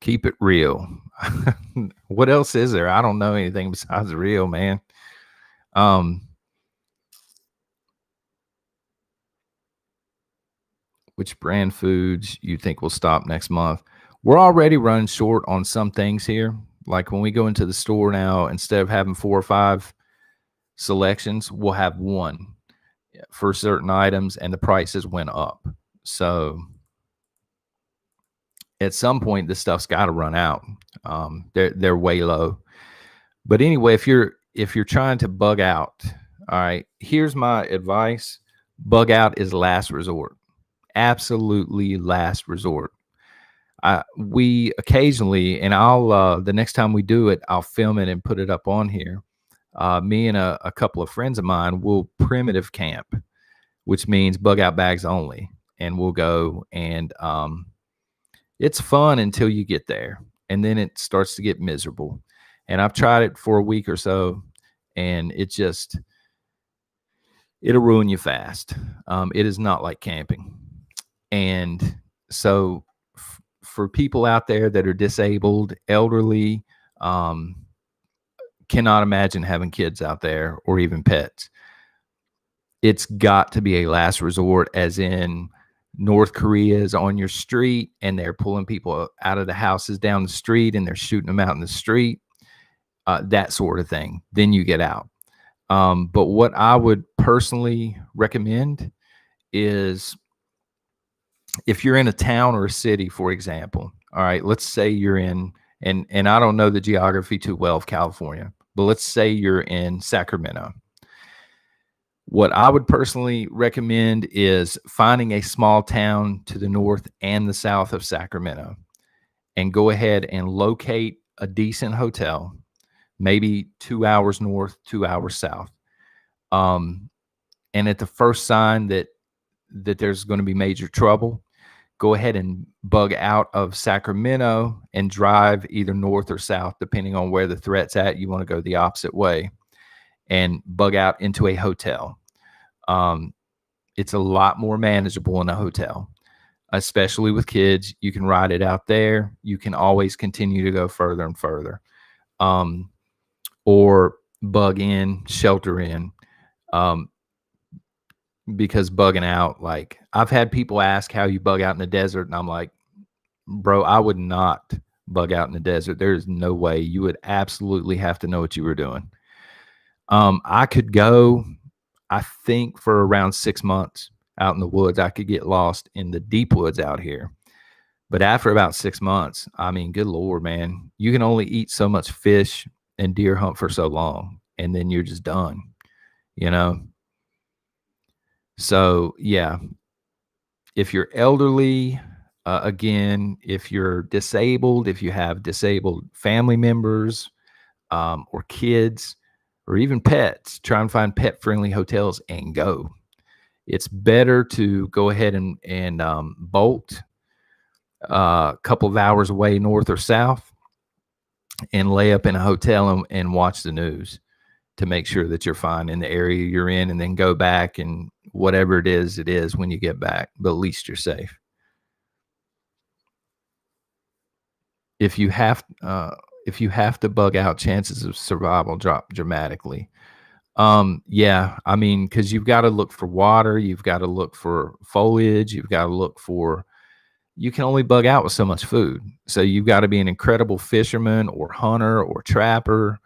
Keep it real. What else is there? I don't know anything besides real, man. Which brand foods you think will stop next month? We're already running short on some things here. Like when we go into the store now, instead of having 4 or 5 selections, we'll have 1 for certain items, and the prices went up. So at some point, this stuff's got to run out. They're way low. But anyway, if you're trying to bug out, all right, here's my advice: bug out is last resort. Absolutely last resort. We occasionally, and I'll the next time we do it, I'll film it and put it up on here. Me and a couple of friends of mine will primitive camp, which means bug out bags only, and we'll go and it's fun until you get there, and then it starts to get miserable. And I've tried it for a week or so, and it'll ruin you fast. It is not like camping. And so for people out there that are disabled, elderly, cannot imagine having kids out there or even pets. It's got to be a last resort, as in North Korea is on your street and they're pulling people out of the houses down the street and they're shooting them out in the street, that sort of thing. Then you get out. But what I would personally recommend is if you're in a town or a city, for example, all right, let's say you're in, and I don't know the geography too well of California, but let's say you're in Sacramento. What I would personally recommend is finding a small town to the north and the south of Sacramento and go ahead and locate a decent hotel, maybe 2 hours north, 2 hours south. And at the first sign that that there's going to be major trouble, go ahead and bug out of Sacramento and drive either north or south, depending on where the threat's at. You want to go the opposite way and bug out into a hotel. It's a lot more manageable in a hotel, especially with kids. You can ride it out there. You can always continue to go further and further. Or bug in, shelter in. Because bugging out, like, I've had people ask how you bug out in the desert, and I'm like, bro, I would not bug out in the desert. There's no way. You would absolutely have to know what you were doing. I could go, I think, for around 6 months out in the woods. I could get lost in the deep woods out here. But after about 6 months, I mean, good Lord, man, you can only eat so much fish and deer hunt for so long, and then you're just done, you know? So, yeah, if you're elderly, again, if you're disabled, if you have disabled family members, or kids, or even pets, try and find pet-friendly hotels and go. It's better to go ahead and bolt a couple of hours away north or south and lay up in a hotel and watch the news to make sure that you're fine in the area you're in, and then go back and whatever it is when you get back, but at least you're safe. If you have to bug out, chances of survival drop dramatically. Yeah, I mean, because you've got to look for water, you've got to look for foliage, you've got to look for. You can only bug out with so much food, so you've got to be an incredible fisherman or hunter or trapper,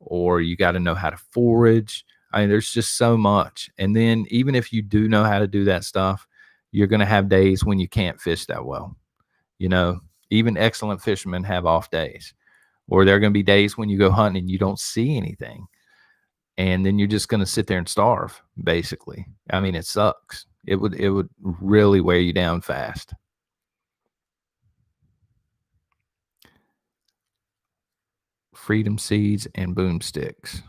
or you got to know how to forage. I mean, there's just so much. And then even if you do know how to do that stuff, you're going to have days when you can't fish that well. You know, even excellent fishermen have off days, or there are going to be days when you go hunting and you don't see anything. And then you're just going to sit there and starve, basically. I mean, it sucks. It would really wear you down fast. Freedom seeds and boomsticks.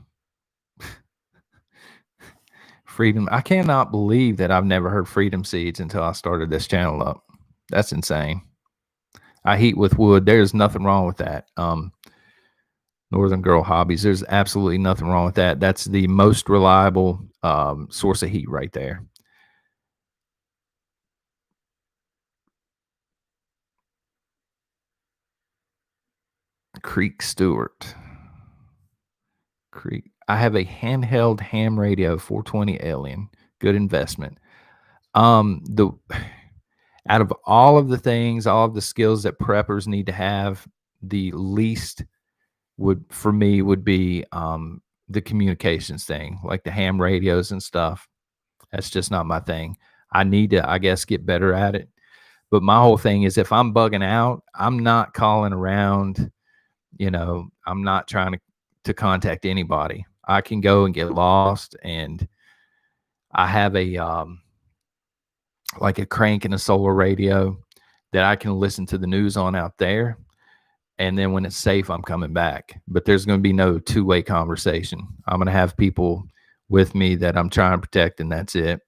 Freedom. I cannot believe that I've never heard freedom seeds until I started this channel up. That's insane. I heat with wood. There's nothing wrong with that. Northern Girl Hobbies. There's absolutely nothing wrong with that. That's the most reliable source of heat right there. Creek Stewart. Creek. I have a handheld ham radio 420 Alien. Good investment. The out of all of the things, all of the skills that preppers need to have, the least would be the communications thing, like the ham radios and stuff. That's just not my thing. I need to, I guess, get better at it. But my whole thing is, if I'm bugging out, I'm not calling around. I'm not trying to contact anybody. I can go and get lost, and I have a like a crank and a solar radio that I can listen to the news on out there. And then when it's safe, I'm coming back. But there's going to be no two-way conversation. I'm going to have people with me that I'm trying to protect, and that's it.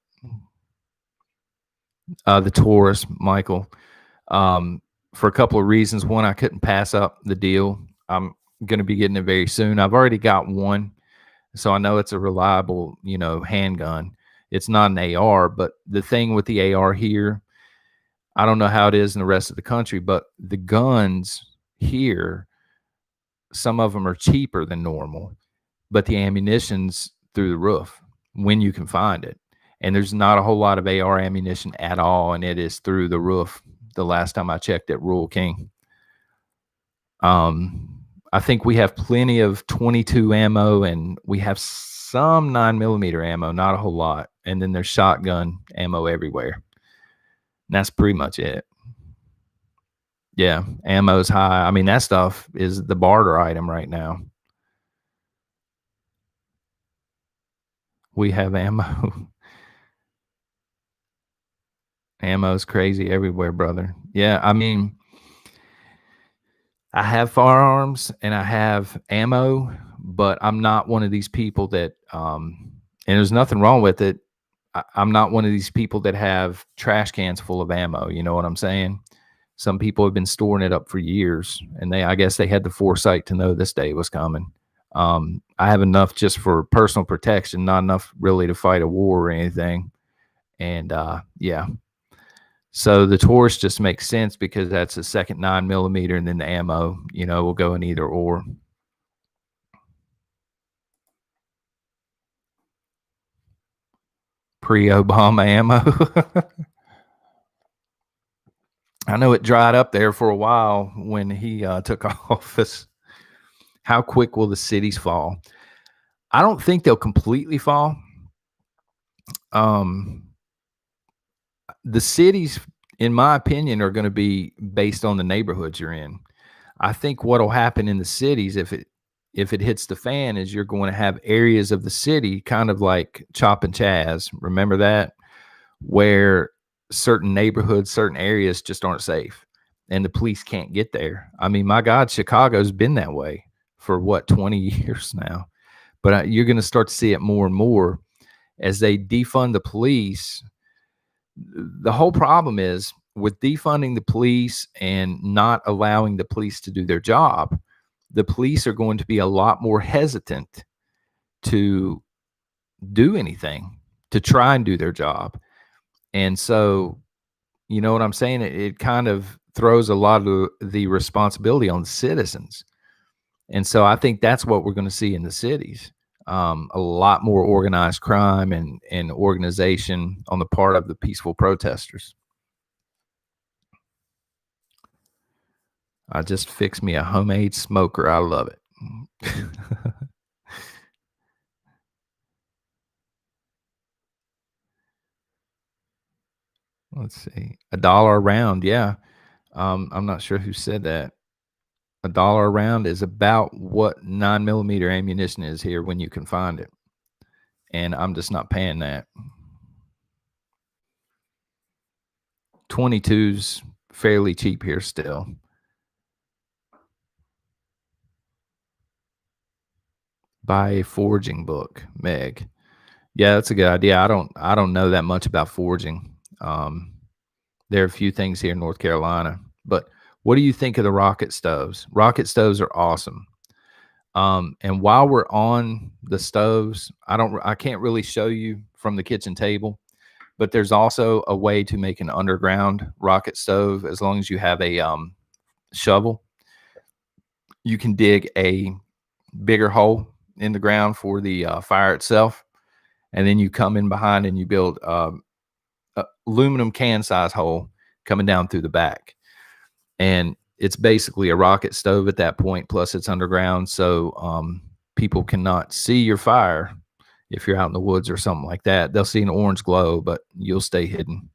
The Taurus, Michael, for a couple of reasons. One, I couldn't pass up the deal. I'm going to be getting it very soon. I've already got one, so I know it's a reliable, handgun. It's not an AR, but the thing with the AR here, I don't know how it is in the rest of the country, but the guns here, some of them are cheaper than normal, but the ammunition's through the roof when you can find it. And there's not a whole lot of AR ammunition at all, and it is through the roof the last time I checked at Rural King. I think we have plenty of 22 ammo, and we have some 9mm ammo, not a whole lot. And then there's shotgun ammo everywhere. And that's pretty much it. Yeah, ammo's high. I mean, that stuff is the barter item right now. We have ammo. Ammo's crazy everywhere, brother. Yeah, I mean, I have firearms and I have ammo, but I'm not one of these people that, and there's nothing wrong with it. I'm not one of these people that have trash cans full of ammo. You know what I'm saying? Some people have been storing it up for years, and I guess they had the foresight to know this day was coming. I have enough just for personal protection, not enough really to fight a war or anything. And yeah, so the Taurus just makes sense because that's a second 9mm, and then the ammo, will go in either or. Pre-Obama ammo. I know it dried up there for a while when he took office. How quick will the cities fall? I don't think they'll completely fall. The cities, in my opinion, are going to be based on the neighborhoods you're in. I think what'll happen in the cities, if it hits the fan, is you're going to have areas of the city, kind of like Chop and Chaz. Remember that? Where certain neighborhoods, certain areas just aren't safe, and the police can't get there. I mean, my God, Chicago's been that way for what, 20 years now. But you're going to start to see it more and more as they defund the police. The whole problem is with defunding the police and not allowing the police to do their job, the police are going to be a lot more hesitant to do anything, to try and do their job. And so, you know what I'm saying? It kind of throws a lot of the responsibility on the citizens. And so I think that's what we're going to see in the cities. A lot more organized crime and organization on the part of the peaceful protesters. I just fixed me a homemade smoker. I love it. Let's see. $1 a round. Yeah. I'm not sure who said that. $1 a round is about what 9mm ammunition is here when you can find it. And I'm just not paying that. 22's fairly cheap here still. Buy a forging book, Meg. Yeah, that's a good idea. I don't know that much about forging. There are a few things here in North Carolina, but what do you think of the rocket stoves? Rocket stoves are awesome. And while we're on the stoves, I can't really show you from the kitchen table, but there's also a way to make an underground rocket stove. As long as you have a shovel, you can dig a bigger hole in the ground for the fire itself, and then you come in behind and you build aluminum can size hole coming down through the back, and it's basically a rocket stove at that point. Plus it's underground, so people cannot see your fire. If you're out in the woods or something like that, they'll see an orange glow, but you'll stay hidden.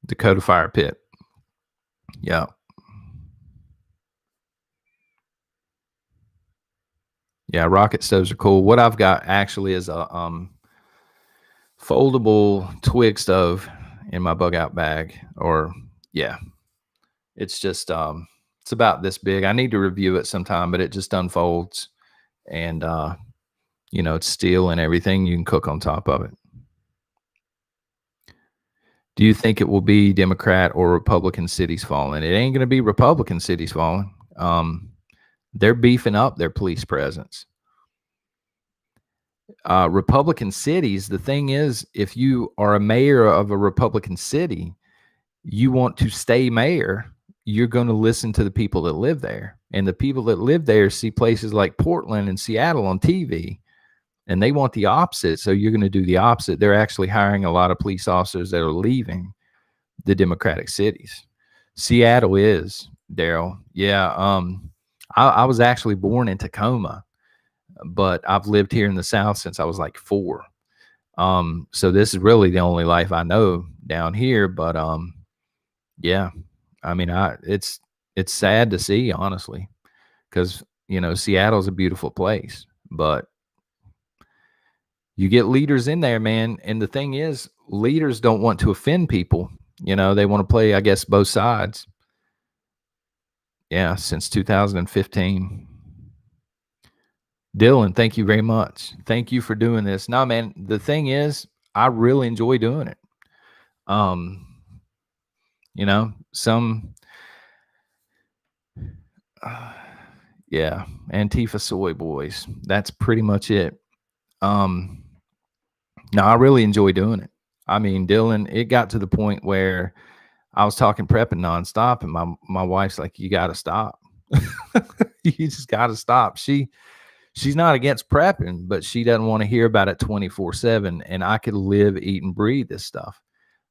Dakota fire pit. Yeah. Yeah, rocket stoves are cool. What I've got actually is a foldable twig stove in my bug out bag. Or yeah, it's just it's about this big. I need to review it sometime, but it just unfolds, and it's steel and everything. You can cook on top of it. Do you think it will be Democrat or Republican cities falling? It ain't going to be Republican cities falling. They're beefing up their police presence. Republican cities, the thing is, if you are a mayor of a Republican city, you want to stay mayor, you're going to listen to the people that live there. And the people that live there see places like Portland and Seattle on TV, and they want the opposite. So you're going to do the opposite. They're actually hiring a lot of police officers that are leaving the Democratic cities. Seattle is, Daryl. Yeah. I was actually born in Tacoma, but I've lived here in the South since I was like 4. So this is really the only life I know down here. But yeah, I mean, it's sad to see, honestly, because Seattle's a beautiful place, but you get leaders in there, man. And the thing is, leaders don't want to offend people. They want to play, I guess, both sides. Yeah, since 2015. Dylan, thank you very much. Thank you for doing this. No, man, the thing is, I really enjoy doing it. Um, some yeah, Antifa soy boys. That's pretty much it. Um, no, I really enjoy doing it. I mean, Dylan, it got to the point where I was talking prepping nonstop, and my wife's like, "You got to stop. You just got to stop." She's not against prepping, but she doesn't want to hear about it 24/7. And I could live, eat, and breathe this stuff,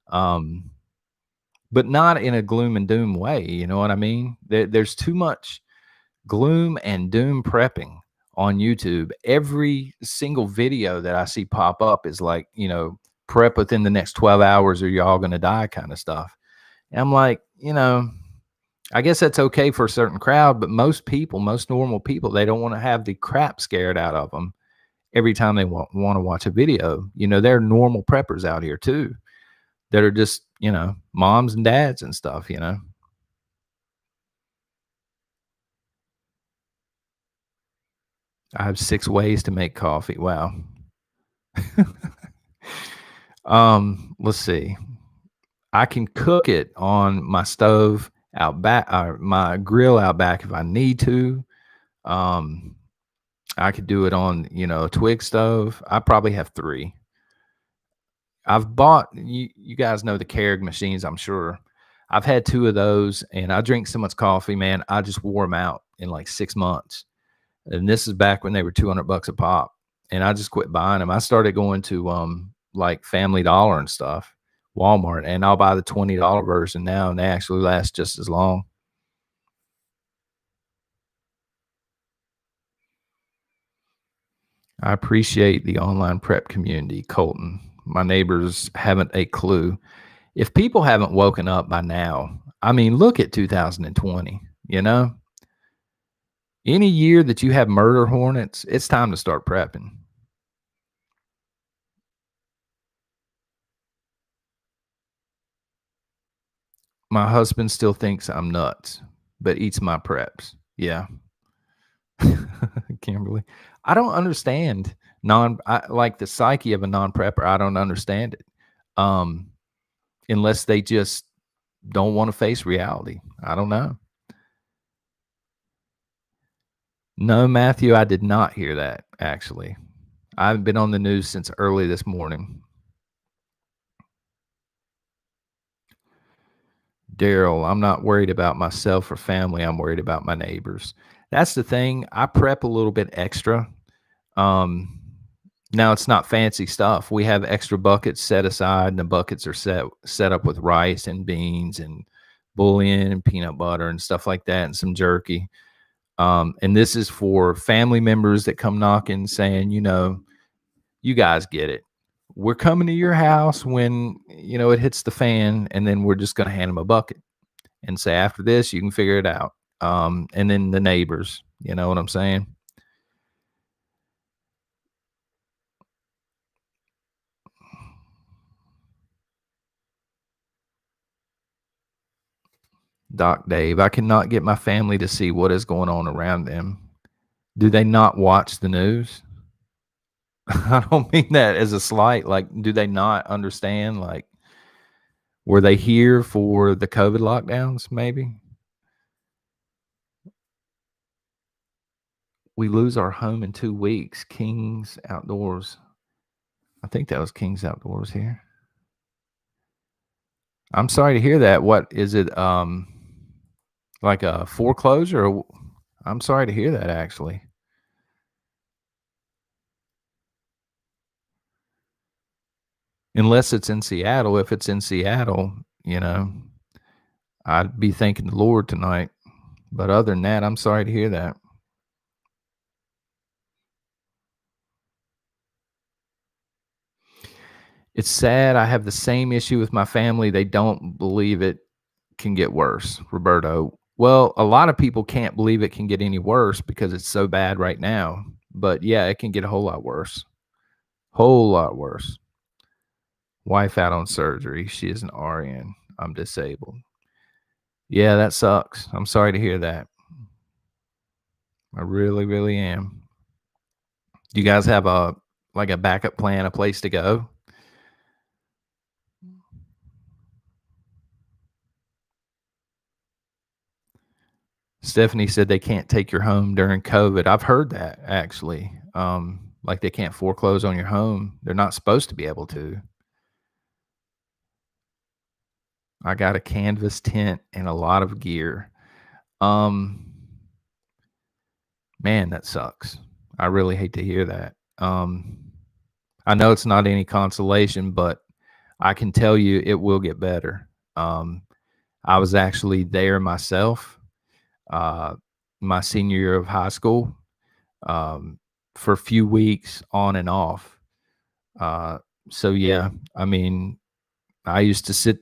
um, but not in a gloom and doom way. You know what I mean? There's too much gloom and doom prepping on YouTube. Every single video that I see pop up is like, prep within the next 12 hours or you're all going to die kind of stuff. And I'm like, I guess that's okay for a certain crowd, but most people, most normal people, they don't want to have the crap scared out of them every time they want to watch a video. There are normal preppers out here too that are just, moms and dads and stuff. I have 6 ways to make coffee. Wow. Let's see. I can cook it on my stove out back, or my grill out back if I need to. Um, I could do it on, a twig stove. I probably have 3. I've bought, you guys know the Keurig machines, I'm sure. I've had 2 of those, and I drink so much coffee, man. I just wore them out in like 6 months. And this is back when they were $200 a pop. And I just quit buying them. I started going to like Family Dollar and stuff, Walmart, and I'll buy the $20 version now, and they actually last just as long. I appreciate the online prep community, Colton. My neighbors haven't a clue. If people haven't woken up by now, I mean, look at 2020, any year that you have murder hornets, it's time to start prepping. My husband still thinks I'm nuts, but eats my preps. Yeah. Kimberly. I don't understand like the psyche of a non-prepper. I don't understand it. Um, unless they just don't want to face reality. I don't know. No, Matthew, I did not hear that actually. I haven't been on the news since early this morning. Daryl, I'm not worried about myself or family. I'm worried about my neighbors. That's the thing. I prep a little bit extra. Um, Now it's not fancy stuff. We have extra buckets set aside, and the buckets are set up with rice and beans and bouillon and peanut butter and stuff like that, and some jerky. And this is for family members that come knocking, saying, you guys get it. We're coming to your house when it hits the fan, and then we're just going to hand them a bucket and say, after this, you can figure it out. And then the neighbors, you know what I'm saying? Doc Dave, I cannot get my family to see what is going on around them. Do they not watch the news? I don't mean that as a slight. Like, do they not understand? Like, were they here for the COVID lockdowns? Maybe we lose our home in 2 weeks. King's Outdoors. I think that was King's Outdoors here. I'm sorry to hear that. What is it? Like a foreclosure? I'm sorry to hear that. Actually, unless it's in Seattle. If it's in Seattle, I'd be thanking the Lord tonight. But other than that, I'm sorry to hear that. It's sad. I have the same issue with my family. They don't believe it can get worse, Roberto. Well, a lot of people can't believe it can get any worse because it's so bad right now. But yeah, it can get a whole lot worse. Whole lot worse. Wife out on surgery. She is an RN. I'm disabled. Yeah, that sucks. I'm sorry to hear that. I really, really am. Do you guys have a backup plan, a place to go? Stephanie said they can't take your home during COVID. I've heard that actually. Like they can't foreclose on your home. They're not supposed to be able to. I got a canvas tent and a lot of gear. Um, Man, that sucks. I really hate to hear that. I know it's not any consolation, but I can tell you it will get better. I was actually there myself, uh, my senior year of high school, um, for a few weeks on and off. Uh, so yeah, I mean, I used to sit,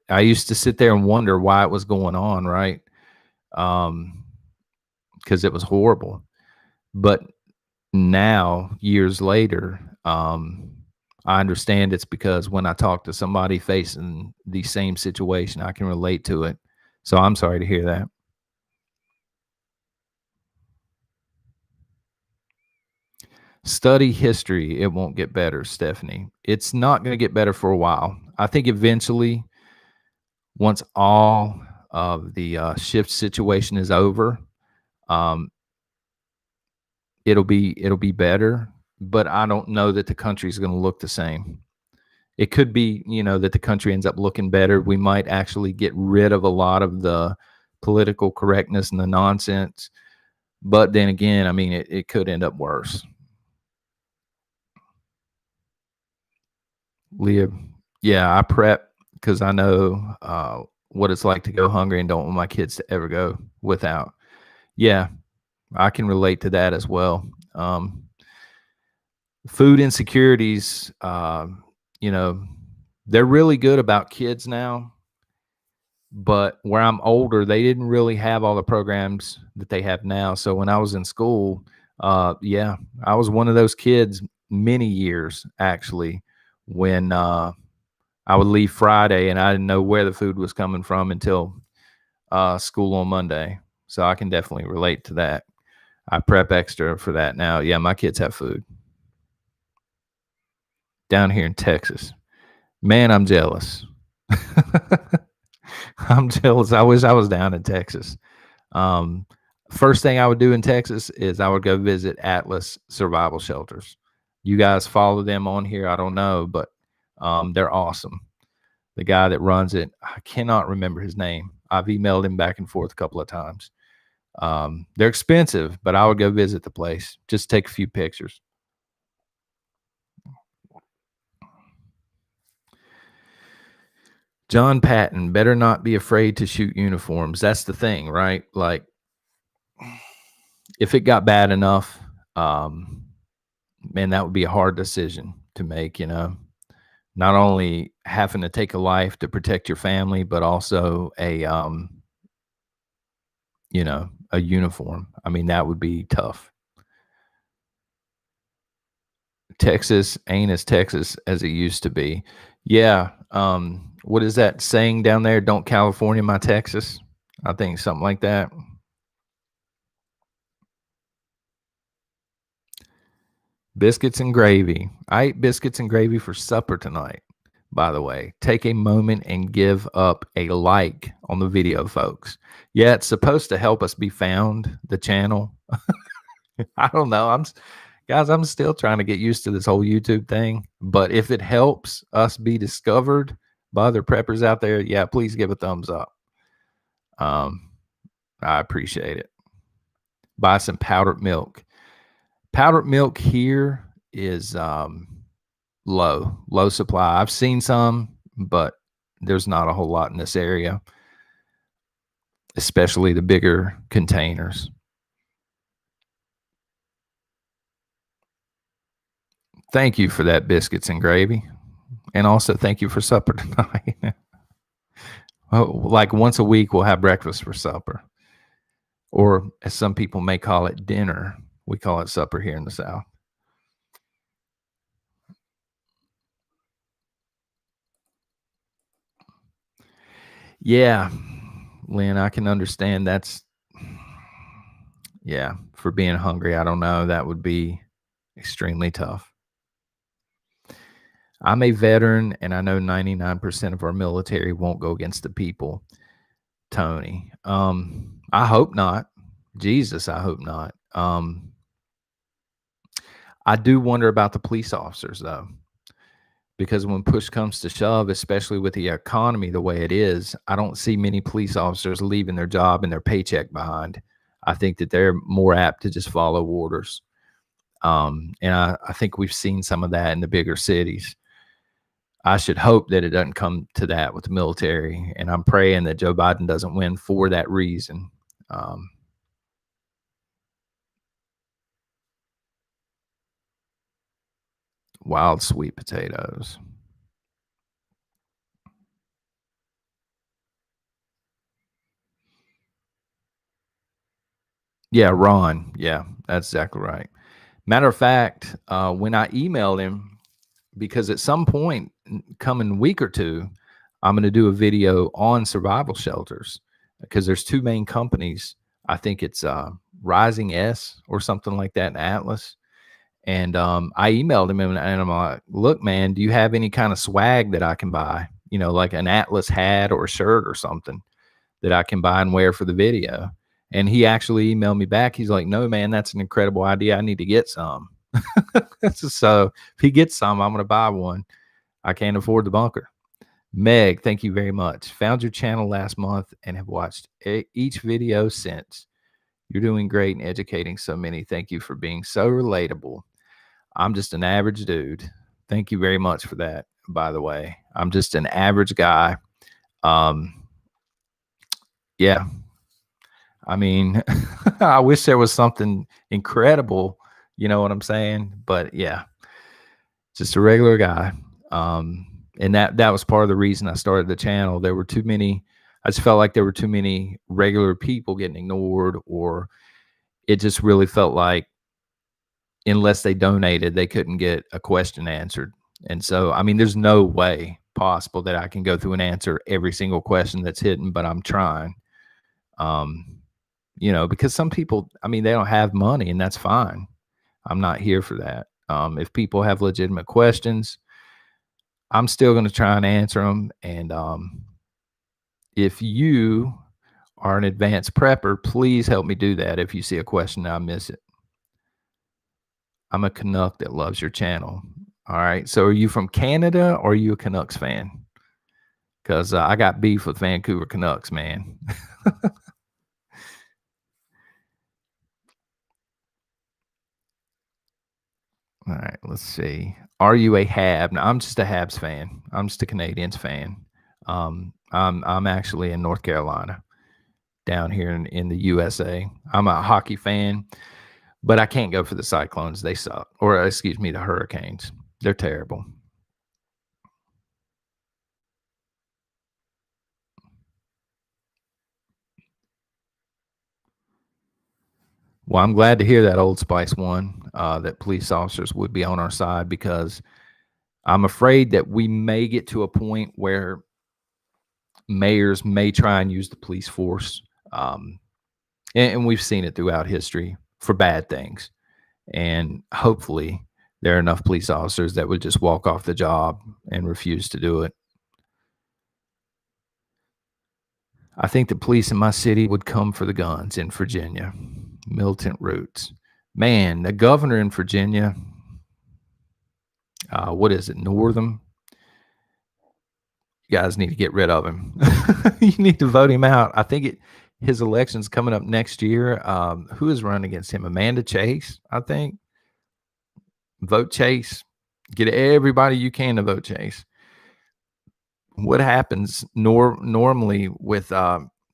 I used to sit there and wonder why it was going on, right? Um, because it was horrible. But now, years later, I understand it's because when I talk to somebody facing the same situation, I can relate to it. So I'm sorry to hear that. Study history. It won't get better, Stephanie. It's not going to get better for a while. I think eventually, once all of the shift situation is over, um, it'll be better. But I don't know that the country's going to look the same. It could be, that the country ends up looking better. We might actually get rid of a lot of the political correctness and the nonsense. But then again, I mean, it could end up worse. Leah, yeah, I prep because I know what it's like to go hungry and don't want my kids to ever go without. Yeah, I can relate to that as well. Food insecurities, you know, they're really good about kids now. But where I'm older, they didn't really have all the programs that they have now. So when I was in school, yeah, I was one of those kids many years actually when I would leave Friday and I didn't know where the food was coming from until school on Monday. So I can definitely relate to that. I prep extra for that now. Yeah, my kids have food down here in Texas. Man, I'm jealous. I'm jealous. I wish I was down in Texas. Um, First thing I would do in Texas is I would go visit Atlas survival shelters. You guys follow them on here? I don't know, but they're awesome. The guy that runs it, I cannot remember his name. I've emailed him back and forth a couple of times. They're expensive, but I would go visit the place, just take a few pictures. John Patton, better not be afraid to shoot uniforms. That's the thing, right? Like, if it got bad enough, um, man, that would be a hard decision to make. Not only having to take a life to protect your family, but also a uniform. I mean, that would be tough. Texas ain't as Texas as it used to be. Yeah. What is that saying down there? Don't California my Texas? I think something like that. Biscuits and gravy. I ate biscuits and gravy for supper tonight. By the way, take a moment and give up a like on the video, folks. Yeah, it's supposed to help us be found, the channel. I don't know. Guys, I'm still trying to get used to this whole YouTube thing. But if it helps us be discovered by other preppers out there, yeah, please give a thumbs up. I appreciate it. Buy some powdered milk. Powdered milk here is low supply. I've seen some, but there's not a whole lot in this area, especially the bigger containers. Thank you for that biscuits and gravy. And also thank you for supper tonight. Oh, like once a week we'll have breakfast for supper. Or as some people may call it dinner. We call it supper here in the South. Yeah. Lynn, I can understand that's, yeah, for being hungry. I don't know. That would be Extremely tough. I'm a veteran, and I know 99% of our military won't go against the people, Tony. I hope not. Jesus, I hope not. I do wonder about the police officers, though, because when push comes to shove, especially with the economy the way it is, I don't see many police officers leaving their job and their paycheck behind. I think that they're more apt to just follow orders. And I think we've seen some of that in the bigger cities. I should hope that it doesn't come to that with the military, and I'm praying that Joe Biden doesn't win for that reason. Um, Wild sweet potatoes. Yeah, Ron. Yeah, that's exactly right. Matter of fact, when I emailed him, because at some point coming week or two, I'm going to do a video on survival shelters because there's two main companies. I think it's Rising S or something like that in Atlas. And I emailed him and I'm like, look, man, do you have any kind of swag that I can buy? You know, like an Atlas hat or a shirt or something that I can buy and wear for the video. And he actually emailed me back. He's like, no, man, that's an incredible idea. I need to get some. So if he gets some, I'm going to buy one. I can't afford the bunker. Meg, thank you very much. Found your channel last month and have watched each video since. You're doing great and educating so many. Thank you for being so relatable. I'm just an average dude. Thank you very much for that, by the way. I'm just an average guy. Um, yeah. I mean, I wish there was something incredible, you know what I'm saying? But yeah, just a regular guy. And that was part of the reason I started the channel. There were too many, I just felt like there were too many regular people getting ignored, or it just really felt like unless they donated, they couldn't get a question answered. And so, I mean, there's no way possible that I can go through and answer every single question that's hidden, but I'm trying. Um, you know, because some people, I mean, they don't have money, and that's fine. I'm not here for that. If people have legitimate questions, I'm still going to try and answer them. And if you are an advanced prepper, please help me do that. If you see a question and I miss it, I'm a Canuck that loves your channel. All right. So are you from Canada or are you a Canucks fan? Because I got beef with Vancouver Canucks, man. All right, let's see. Are you a Hab? No, I'm just a Habs fan. I'm just a Canadians fan. I'm actually in North Carolina, down here in the USA. I'm a hockey fan, but I can't go for the Cyclones. They suck. Or excuse me, the Hurricanes. They're terrible. Well, I'm glad to hear that, Old Spice one, that police officers would be on our side, because I'm afraid that we may get to a point where mayors may try and use the police force. And we've seen it throughout history for bad things. And hopefully there are enough police officers that would just walk off the job and refuse to do it. I think the police in my city would come for the guns in Virginia. Militant roots. Man, the governor in Virginia, what is it, Northam? You guys need to get rid of him. You need to vote him out. I think his election's coming up next year. Who is running against him? Amanda Chase, I think. Vote Chase. Get everybody you can to vote Chase. What happens normally with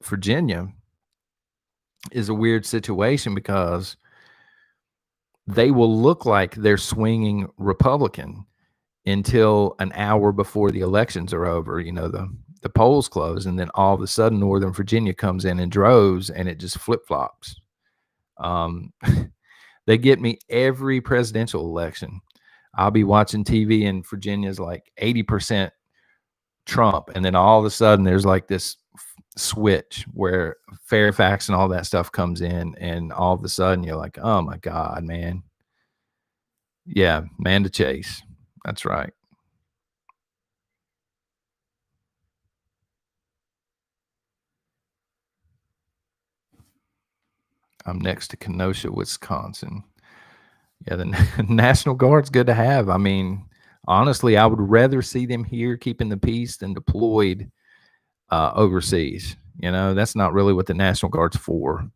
Virginia is a weird situation, because they will look like they're swinging Republican until an hour before the elections are over. You know, the polls close, and then all of a sudden Northern Virginia comes in droves, and it just flip-flops. They get me every presidential election. I'll be watching TV and Virginia's like 80% Trump, and then all of a sudden there's like this switch where Fairfax and all that stuff comes in, and all of a sudden you're like, oh my God, man. Yeah, man to chase. That's right. I'm next to Kenosha, Wisconsin. Yeah, the National Guard's good to have. I mean, honestly, I would rather see them here keeping the peace than deployed overseas. You know, that's not really what the National Guard's for.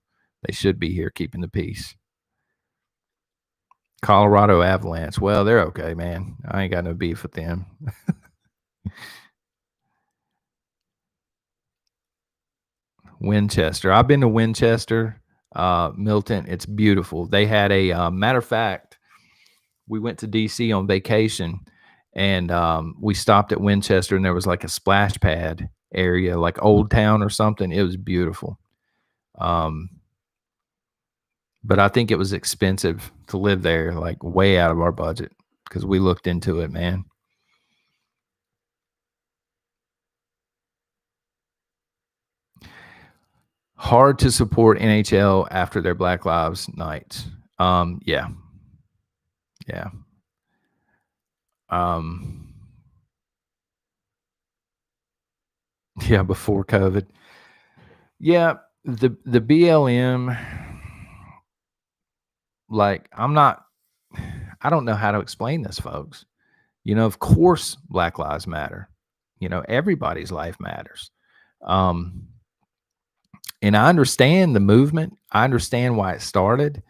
They should be here keeping the peace. Colorado Avalanche. Well, they're okay, man. I ain't got no beef with them. Winchester. I've been to Winchester, Milton. It's beautiful. They had a matter of fact, we went to DC on vacation, and we stopped at Winchester, and there was like a splash pad area, like Old Town or something. It was beautiful. Um, but I think it was expensive to live there, like way out of our budget because we looked into it, man. Hard to support NHL after their Black Lives nights. Yeah, yeah. Um, yeah, before COVID. Yeah, the BLM, like I don't know how to explain this, folks. You know, of course Black Lives Matter. You know, everybody's life matters. Um, and I understand the movement. I understand why it started,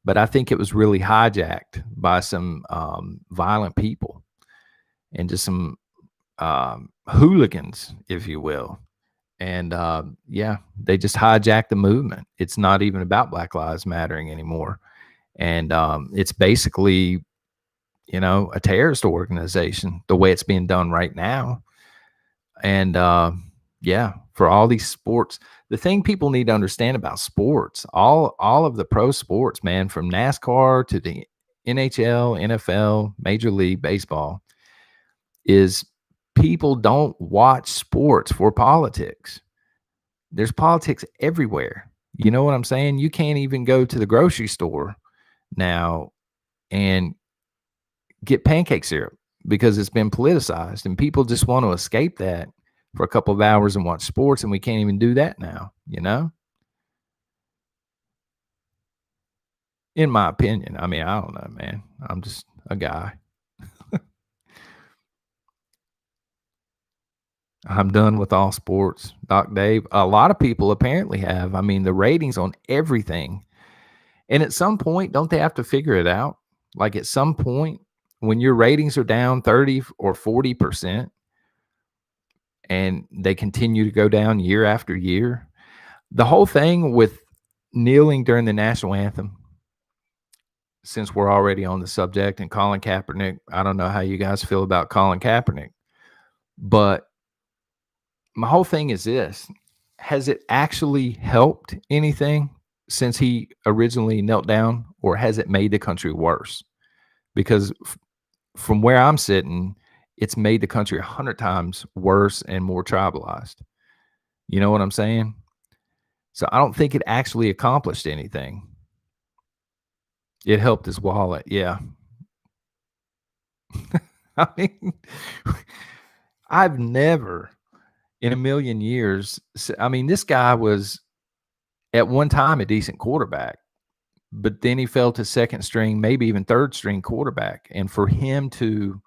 but I think it was really hijacked by some violent people and just some hooligans, if you will. And yeah, they just hijacked the movement. It's not even about Black Lives Mattering anymore. And it's basically, you know, a terrorist organization the way it's being done right now. And yeah, for all these sports, the thing people need to understand about sports, all of the pro sports, man, from NASCAR to the NHL, NFL, Major League Baseball, is people don't watch sports for politics. There's politics everywhere. You know what I'm saying? You can't even go to the grocery store now and get pancake syrup because it's been politicized, and people just want to escape that for a couple of hours and watch sports, and we can't even do that now, you know? In my opinion. I mean, I don't know, man. I'm just a guy. I'm done with all sports, Doc Dave. A lot of people apparently have. I mean, the ratings on everything. And at some point, don't they have to figure it out? Like at some point, when your ratings are down 30 or 40% and they continue to go down year after year, the whole thing with kneeling during the national anthem, since we're already on the subject, and Colin Kaepernick, I don't know how you guys feel about Colin Kaepernick, but my whole thing is this: has it actually helped anything since he originally knelt down, or has it made the country worse? Because from where I'm sitting, it's made the country 100 times worse and more tribalized. You know what I'm saying? So I don't think it actually accomplished anything. It helped his wallet. Yeah. I mean, I've never in a million years. I mean, this guy was at one time a decent quarterback, but then he fell to second string, maybe even third string quarterback. And for him to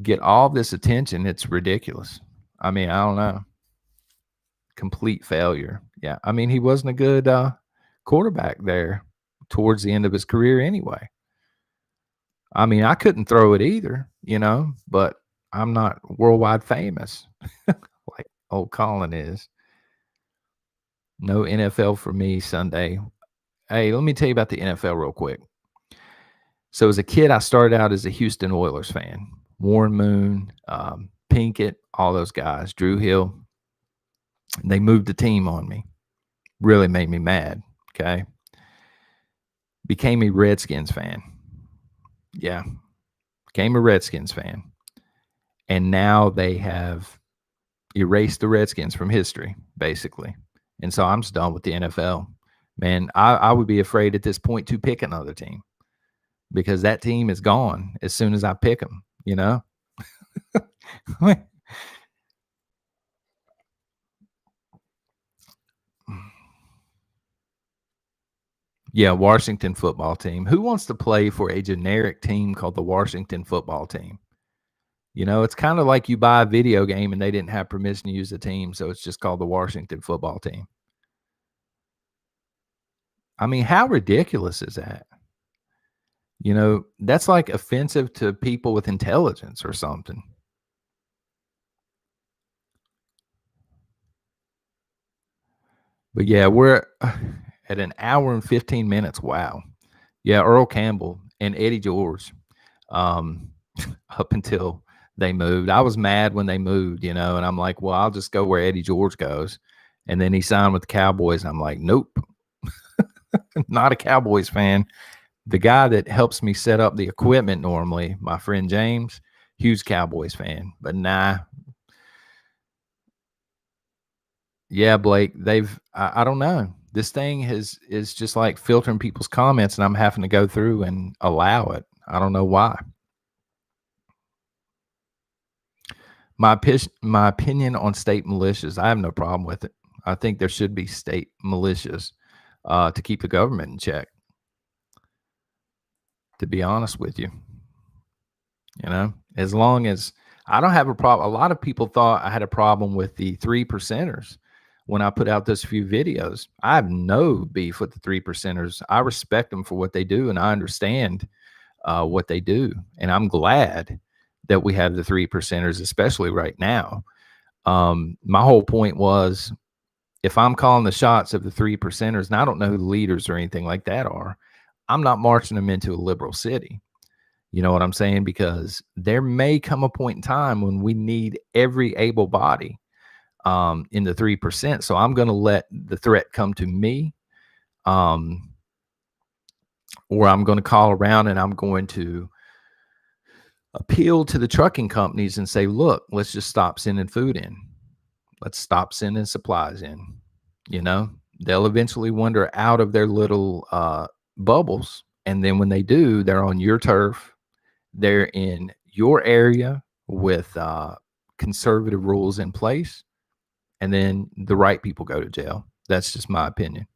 get all this attention, it's ridiculous. I mean, I don't know. Complete failure. Yeah. I mean, he wasn't a good quarterback there towards the end of his career anyway. I mean, I couldn't throw it either, you know, but I'm not worldwide famous like old Colin is. No NFL for me Sunday. Hey, let me tell you about the NFL real quick. So as a kid, I started out as a Houston Oilers fan. Warren Moon, Pinkett, all those guys, Drew Hill. They moved the team on me. Really made me mad. Okay. Became a Redskins fan. Yeah. Became a Redskins fan. And now they have erased the Redskins from history, basically. And so I'm just done with the NFL. Man, I would be afraid at this point to pick another team because that team is gone as soon as I pick them, you know? Yeah, Washington football team. Who wants to play for a generic team called the Washington football team? You know, it's kind of like you buy a video game and they didn't have permission to use the team, so it's just called the Washington football team. I mean, how ridiculous is that? You know, that's like offensive to people with intelligence or something. But yeah, we're at an hour and 15 minutes. Wow. Yeah, Earl Campbell and Eddie George. Um, up until they moved. I was mad when they moved, you know, and I'm like, well, I'll just go where Eddie George goes. And then he signed with the Cowboys. I'm like, nope, not a Cowboys fan. The guy that helps me set up the equipment normally, my friend James, huge Cowboys fan. But nah, yeah, Blake, I don't know. This thing is just like filtering people's comments, and I'm having to go through and allow it. I don't know why. My opinion on state militias, I have no problem with it. I think there should be state militias to keep the government in check. To be honest with you, you know, as long as I don't have a problem. A lot of people thought I had a problem with the 3%ers when I put out those few videos. I have no beef with the 3%ers. I respect them for what they do, and I understand what they do, and I'm glad that we have the 3%ers, especially right now. My whole point was, if I'm calling the shots of the 3%ers, and I don't know who the leaders or anything like that are, I'm not marching them into a liberal city. You know what I'm saying? Because there may come a point in time when we need every able body in the 3%. So I'm going to let the threat come to me, um, or I'm going to call around and I'm going to appeal to the trucking companies and say, look, let's just stop sending food in. Let's stop sending supplies in. You know, they'll eventually wander out of their little bubbles. And then when they do, they're on your turf. They're in your area with conservative rules in place. And then the right people go to jail. That's just my opinion.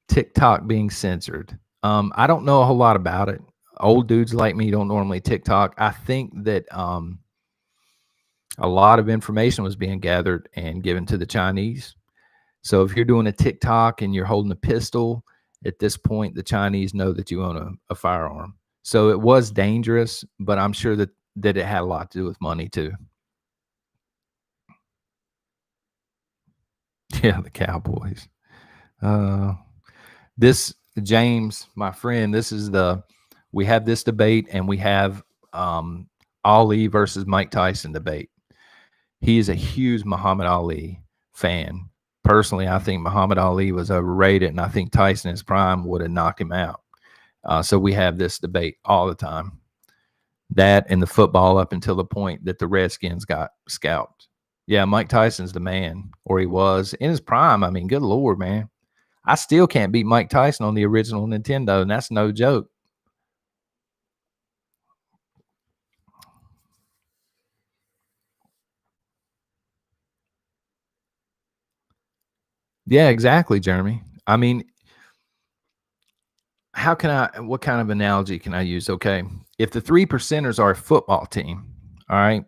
TikTok being censored. I don't know a whole lot about it. Old dudes like me don't normally TikTok. I think that a lot of information was being gathered and given to the Chinese. So if you're doing a TikTok and you're holding a pistol, at this point, the Chinese know that you own a firearm. So it was dangerous, but I'm sure that it had a lot to do with money too. Yeah, the Cowboys. This James, my friend, we have this debate, and we have Ali versus Mike Tyson debate. He is a huge Muhammad Ali fan. Personally, I think Muhammad Ali was overrated, and I think Tyson in his prime would have knocked him out. So we have this debate all the time. That and the football up until the point that the Redskins got scalped. Yeah, Mike Tyson's the man, or he was in his prime. I mean, good Lord, man. I still can't beat Mike Tyson on the original Nintendo, and that's no joke. Yeah, exactly, Jeremy. I mean, what kind of analogy can I use? Okay. If the 3%ers are a football team, all right,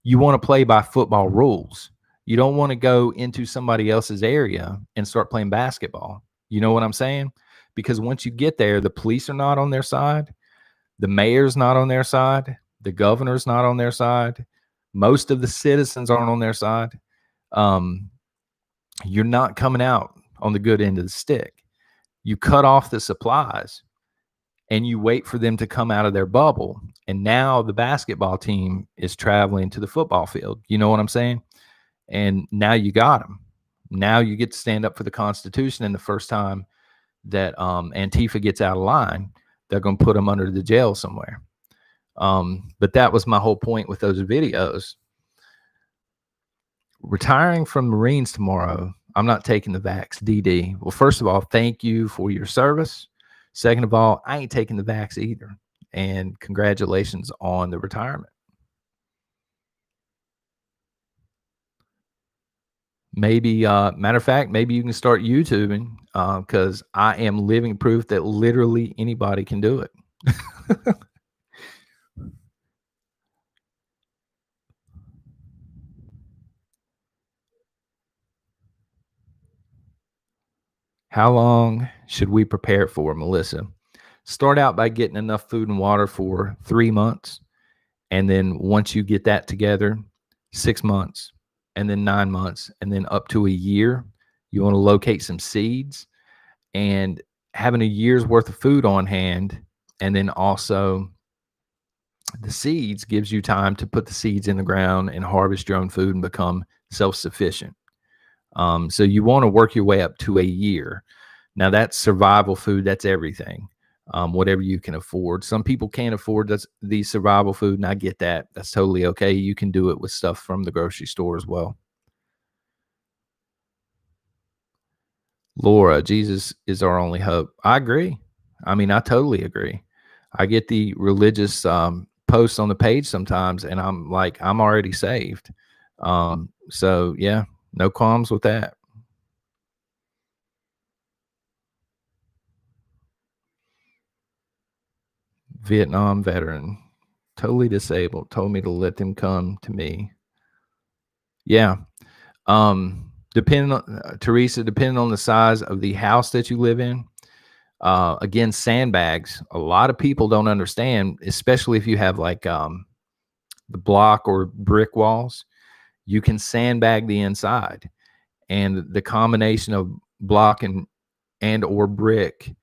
you want to play by football rules. You don't want to go into somebody else's area and start playing basketball. You know what I'm saying? Because once you get there, the police are not on their side. The mayor's not on their side. The governor's not on their side. Most of the citizens aren't on their side. Um, you're not coming out on the good end of the stick. You cut off the supplies and you wait for them to come out of their bubble. And now the basketball team is traveling to the football field. You know what I'm saying? And now you got them. Now you get to stand up for the Constitution. And the first time that Antifa gets out of line, they're going to put them under the jail somewhere. But that was my whole point with those videos. Retiring from Marines tomorrow, I'm not taking the vax, DD. Well, first of all, thank you for your service. Second of all, I ain't taking the vax either. And congratulations on the retirement. Maybe, matter of fact, maybe you can start YouTubing, because I am living proof that literally anybody can do it. How long should we prepare for, Melissa? Start out by getting enough food and water for 3 months. And then once you get that together, 6 months, and then 9 months, and then up to a year, you want to locate some seeds, and having a year's worth of food on hand. And then also the seeds gives you time to put the seeds in the ground and harvest your own food and become self-sufficient. So you want to work your way up to a year. Now that's survival food. That's everything. Whatever you can afford. Some people can't afford the survival food, and I get that. That's totally okay. You can do it with stuff from the grocery store as well. Laura, Jesus is our only hope. I agree. I mean, I totally agree. I get the religious posts on the page sometimes, and I'm like, I'm already saved. So yeah, no qualms with that. Vietnam veteran, totally disabled, told me to let them come to me. Yeah. Depending on Teresa, depending on the size of the house that you live in, again, sandbags, a lot of people don't understand, especially if you have like the block or brick walls, you can sandbag the inside, and the combination of block and or brick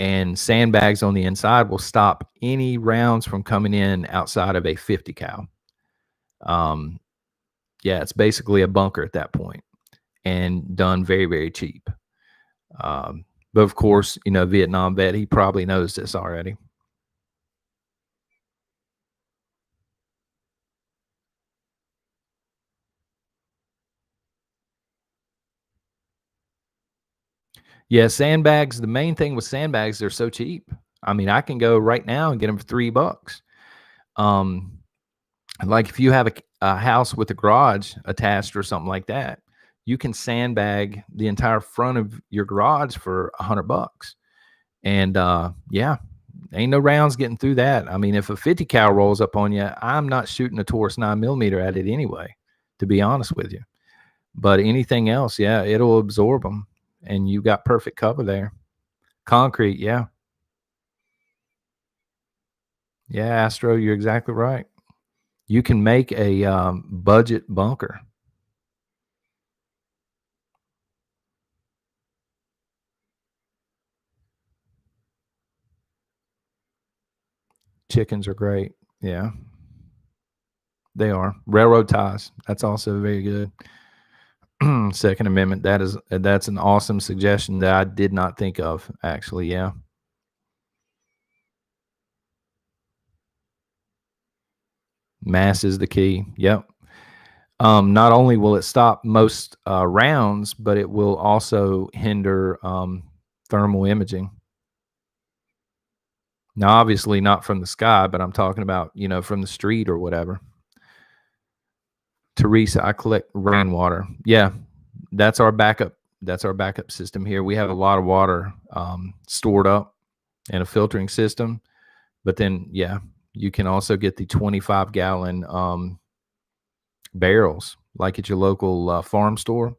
and sandbags on the inside will stop any rounds from coming in outside of a 50 cal. Yeah, it's basically a bunker at that point, and done very, very cheap. But of course, Vietnam vet, he probably knows this already. Yeah, sandbags. The main thing with sandbags, they're so cheap. I mean, I can go right now and get them for $3. Um, like if you have a house with a garage attached or something like that, you can sandbag the entire front of your garage for $100. And yeah, ain't no rounds getting through that. I mean, if a 50 cal rolls up on you, I'm not shooting a Taurus 9mm at it anyway, to be honest with you. But anything else, yeah, it'll absorb them, and you got perfect cover there. Concrete, yeah. Yeah, Astro, you're exactly right. You can make a budget bunker. Chickens are great. Yeah, they are. Railroad ties. That's also very good. Second Amendment. That's an awesome suggestion that I did not think of, actually. Yeah. Mass is the key. Yep. Not only will it stop most rounds, but it will also hinder thermal imaging. Now, obviously not from the sky, but I'm talking about, from the street or whatever. Teresa, I collect rainwater. Yeah, that's our backup. That's our backup system here. We have a lot of water stored up in a filtering system, but then, yeah, you can also get the 25-gallon barrels like at your local farm store,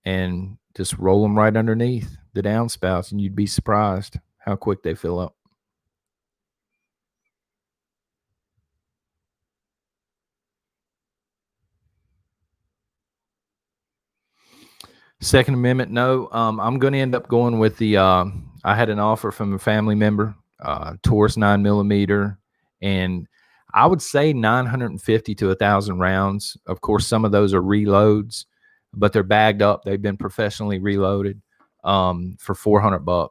and just roll them right underneath the downspouts, and you'd be surprised how quick they fill up. Second Amendment, no. I'm going to end up going with the. I had an offer from a family member, Taurus 9mm, and I would say 950 to 1,000 rounds. Of course, some of those are reloads, but they're bagged up. They've been professionally reloaded for $400.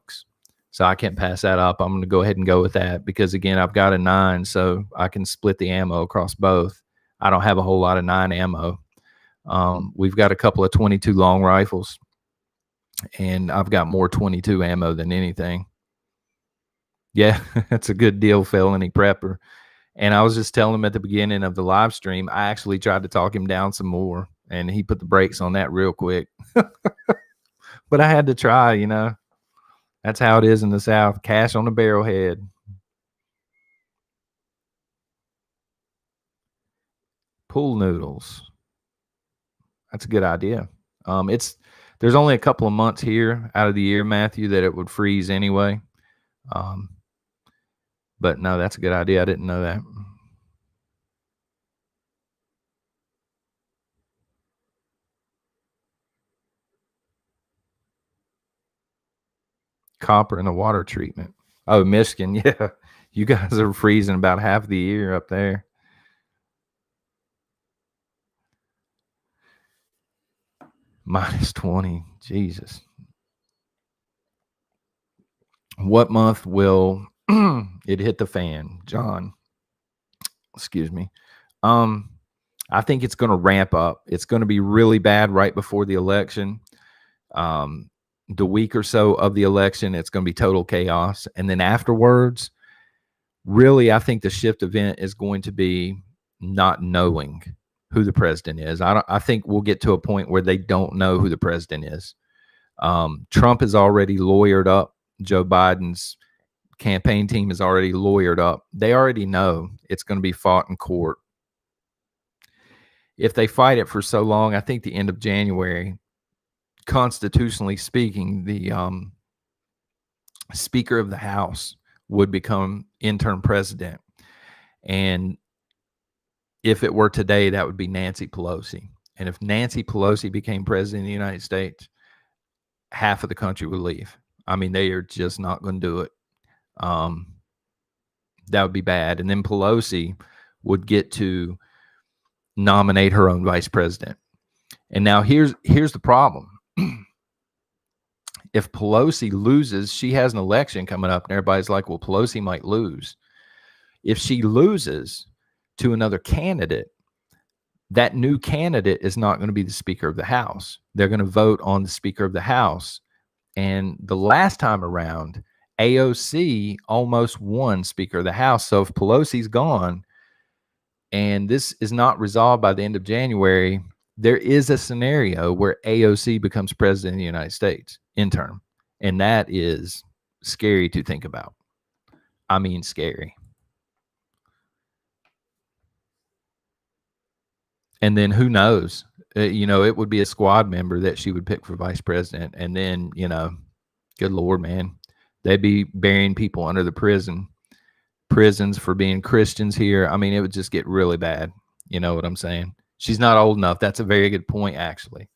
So I can't pass that up. I'm going to go ahead and go with that because, again, I've got a 9, so I can split the ammo across both. I don't have a whole lot of 9 ammo. We've got a couple of 22 long rifles, and I've got more 22 ammo than anything. Yeah, that's a good deal, felony prepper. And I was just telling him at the beginning of the live stream, I actually tried to talk him down some more, and he put the brakes on that real quick. But I had to try, you know. That's how it is in the South. Cash on the barrelhead. Pool noodles. That's a good idea. It's there's only a couple of months here out of the year, Matthew, that it would freeze anyway. Um, but no, that's a good idea. I didn't know that. Copper in the water treatment. Oh, Michigan, yeah. You guys are freezing about half the year up there. Minus 20. Jesus. What month will it hit the fan, John? Excuse me. I think it's going to ramp up. It's going to be really bad right before the election. The week or so of the election, it's going to be total chaos. And then afterwards, really, I think the shift event is going to be not knowing who the president is. I think we'll get to a point where they don't know who the president is. Trump is already lawyered up. Joe Biden's campaign team is already lawyered up. They already know it's going to be fought in court. If they fight it for so long, I think the end of January, constitutionally speaking, the Speaker of the House would become interim president. And if it were today, that would be Nancy Pelosi. And if Nancy Pelosi became president of the United States, half of the country would leave. I mean, they are just not going to do it. That would be bad. And then Pelosi would get to nominate her own vice president. And now here's the problem. If Pelosi loses, she has an election coming up, and everybody's like, well, Pelosi might lose. If she loses to another candidate, that new candidate is not going to be the Speaker of the House. They're going to vote on the Speaker of the House. And the last time around, AOC almost won Speaker of the House. So if Pelosi's gone and this is not resolved by the end of January, there is a scenario where AOC becomes president of the United States interim. And that is scary to think about. I mean, scary. And then who knows? It would be a squad member that she would pick for vice president. And then, good Lord, man, they'd be burying people under the prisons for being Christians here. I mean, it would just get really bad. You know what I'm saying? She's not old enough. That's a very good point, actually.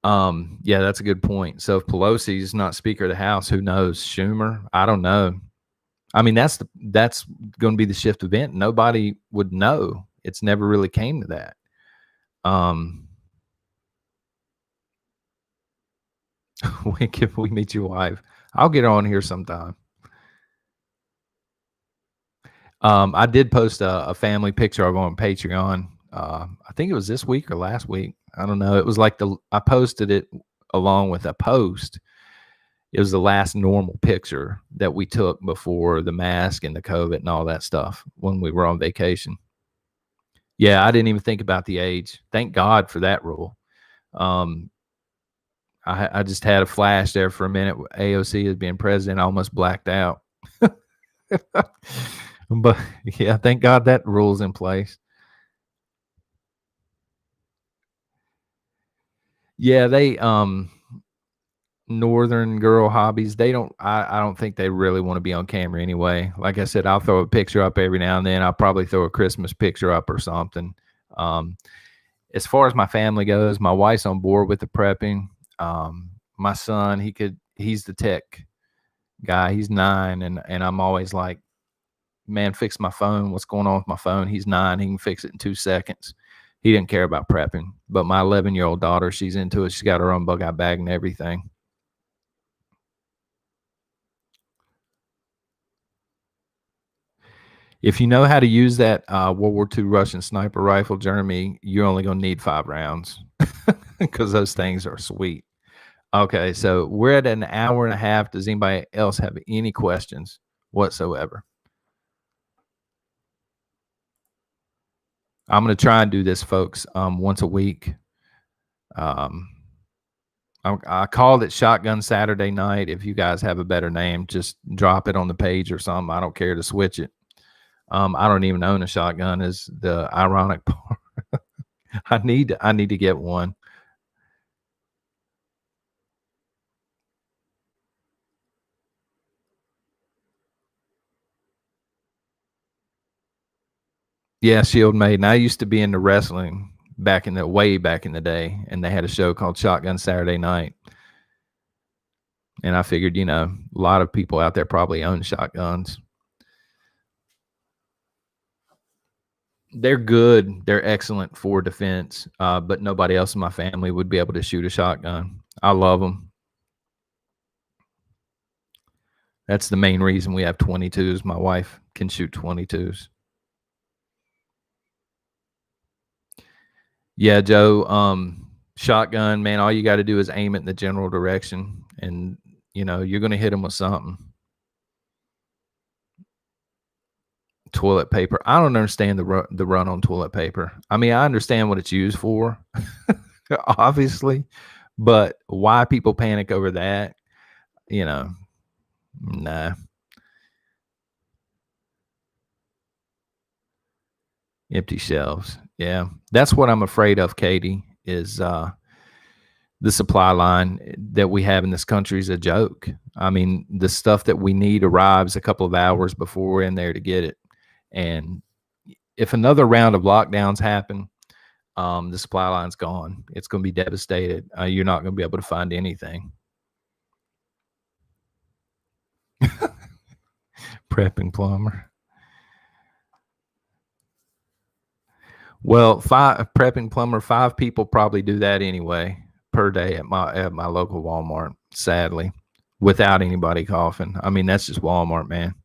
Yeah, that's a good point. So if Pelosi's not Speaker of the House, who knows? Schumer? I don't know. I mean, that's going to be the shift event. Nobody would know. It's never really came to that. When can we meet your wife? I'll get on here sometime. I did post a family picture of on Patreon. I think it was this week or last week. I don't know. It was like I posted it along with a post. It was the last normal picture that we took before the mask and the COVID and all that stuff when we were on vacation. Yeah, I didn't even think about the age. Thank God for that rule. I just had a flash there for a minute. AOC as being president, I almost blacked out. But yeah, thank God that rule's in place. Yeah, they Northern Girl Hobbies, I don't think they really want to be on camera anyway. Like I said, I'll throw a picture up every now and then. I'll probably throw a Christmas picture up or something. As far as my family goes, my wife's on board with the prepping. My son, he's the tech guy. He's 9, and I'm always like, man, fix my phone. What's going on with my phone? He's 9. He can fix it in 2 seconds. He didn't care about prepping. But my 11-year-old daughter, she's into it. She's got her own bug-out bag and everything. If you know how to use that World War II Russian sniper rifle, Jeremy, you're only going to need 5 rounds because those things are sweet. Okay, so we're at an hour and a half. Does anybody else have any questions whatsoever? I'm going to try and do this, folks, once a week. Um, I called it Shotgun Saturday Night. If you guys have a better name, just drop it on the page or something. I don't care to switch it. I don't even own a shotgun. Is the ironic part. I need to get one. Yeah, Shield Maiden. I used to be into wrestling way back in the day, and they had a show called Shotgun Saturday Night. And I figured, a lot of people out there probably own shotguns. They're good. They're excellent for defense, but nobody else in my family would be able to shoot a shotgun. I love them. That's the main reason we have 22s. My wife can shoot 22s. Yeah, Joe. Shotgun, man, all you got to do is aim it in the general direction, and you're going to hit them with something. Toilet paper. I don't understand the run on toilet paper. I mean, I understand what it's used for, obviously, but why people panic over that? Nah. Empty shelves. Yeah, that's what I'm afraid of, Katie. Is the supply line that we have in this country is a joke. I mean, the stuff that we need arrives a couple of hours before we're in there to get it. And if another round of lockdowns happen, the supply line's gone. It's going to be devastated. You're not going to be able to find anything. Prepping plumber. Well, prepping plumber, 5 people probably do that anyway per day at my local Walmart, sadly, without anybody coughing. I mean, that's just Walmart, man.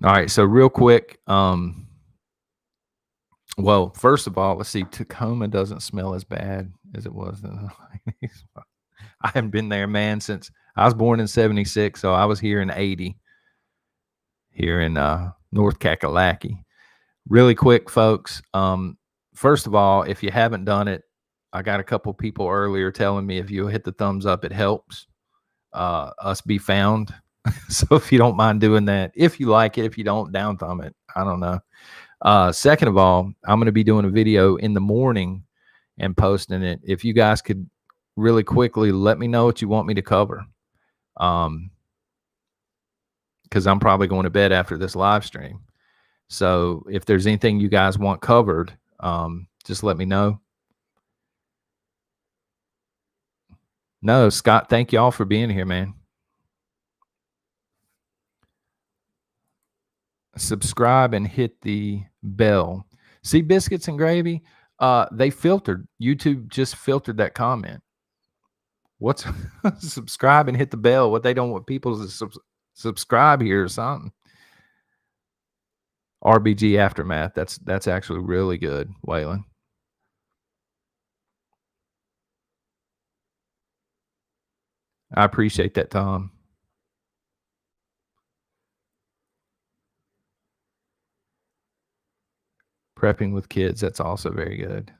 All right, so real quick, well, first of all, let's see. Tacoma doesn't smell as bad as it was in the 90s. I haven't been there, man, since I was born in 76, so I was here in 80, here in North Kakalaki. Really quick, folks. First of all, if you haven't done it, I got a couple people earlier telling me if you hit the thumbs up, it helps us be found. So if you don't mind doing that, if you like it, if you don't, down thumb it. I don't know. Second of all, I'm going to be doing a video in the morning and posting it. If you guys could really quickly let me know what you want me to cover. Because I'm probably going to bed after this live stream. So if there's anything you guys want covered, just let me know. No, Scott, thank y'all for being here, man. Subscribe and hit the bell. See, Biscuits and Gravy, they filtered. YouTube just filtered that comment. What's subscribe and hit the bell? What they don't want people to subscribe here or something. RBG Aftermath. That's actually really good, Waylon. I appreciate that, Tom. Prepping with kids. That's also very good.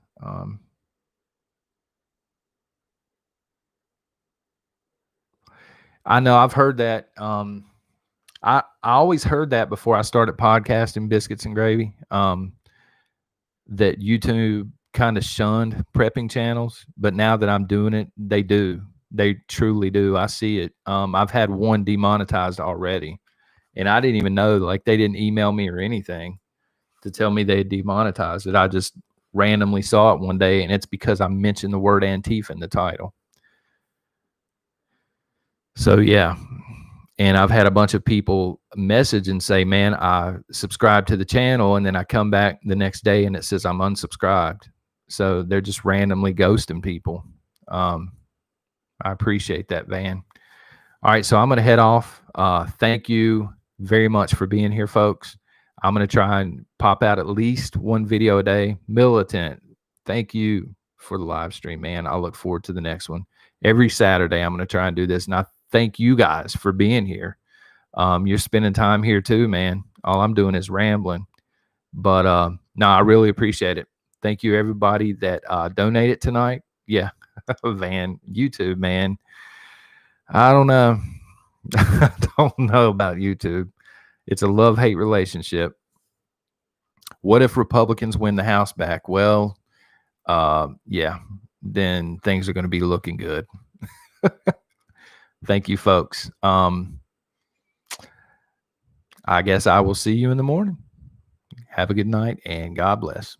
I know I've heard that. I always heard that before I started podcasting Biscuits and Gravy. That YouTube kind of shunned prepping channels, but now that I'm doing it, they do. They truly do. I see it. I've had one demonetized already, and I didn't even know. Like, they didn't email me or anything to tell me they had demonetized it. I just randomly saw it one day, and it's because I mentioned the word Antifa in the title. So yeah. And I've had a bunch of people message and say, man, I subscribed to the channel, and then I come back the next day and it says I'm unsubscribed. So they're just randomly ghosting people. I appreciate that, Van. All right, so I'm going to head off. Thank you very much for being here, folks. I'm going to try and pop out at least one video a day. Militant, thank you for the live stream, man. I look forward to the next one. Every Saturday, I'm going to try and do this. And I thank you guys for being here. You're spending time here too, man. All I'm doing is rambling. But no, I really appreciate it. Thank you, everybody that donated tonight. Yeah, Van, YouTube, man. I don't know. I don't know about YouTube. It's a love-hate relationship. What if Republicans win the House back? Well, yeah, then things are going to be looking good. Thank you, folks. I guess I will see you in the morning. Have a good night and God bless.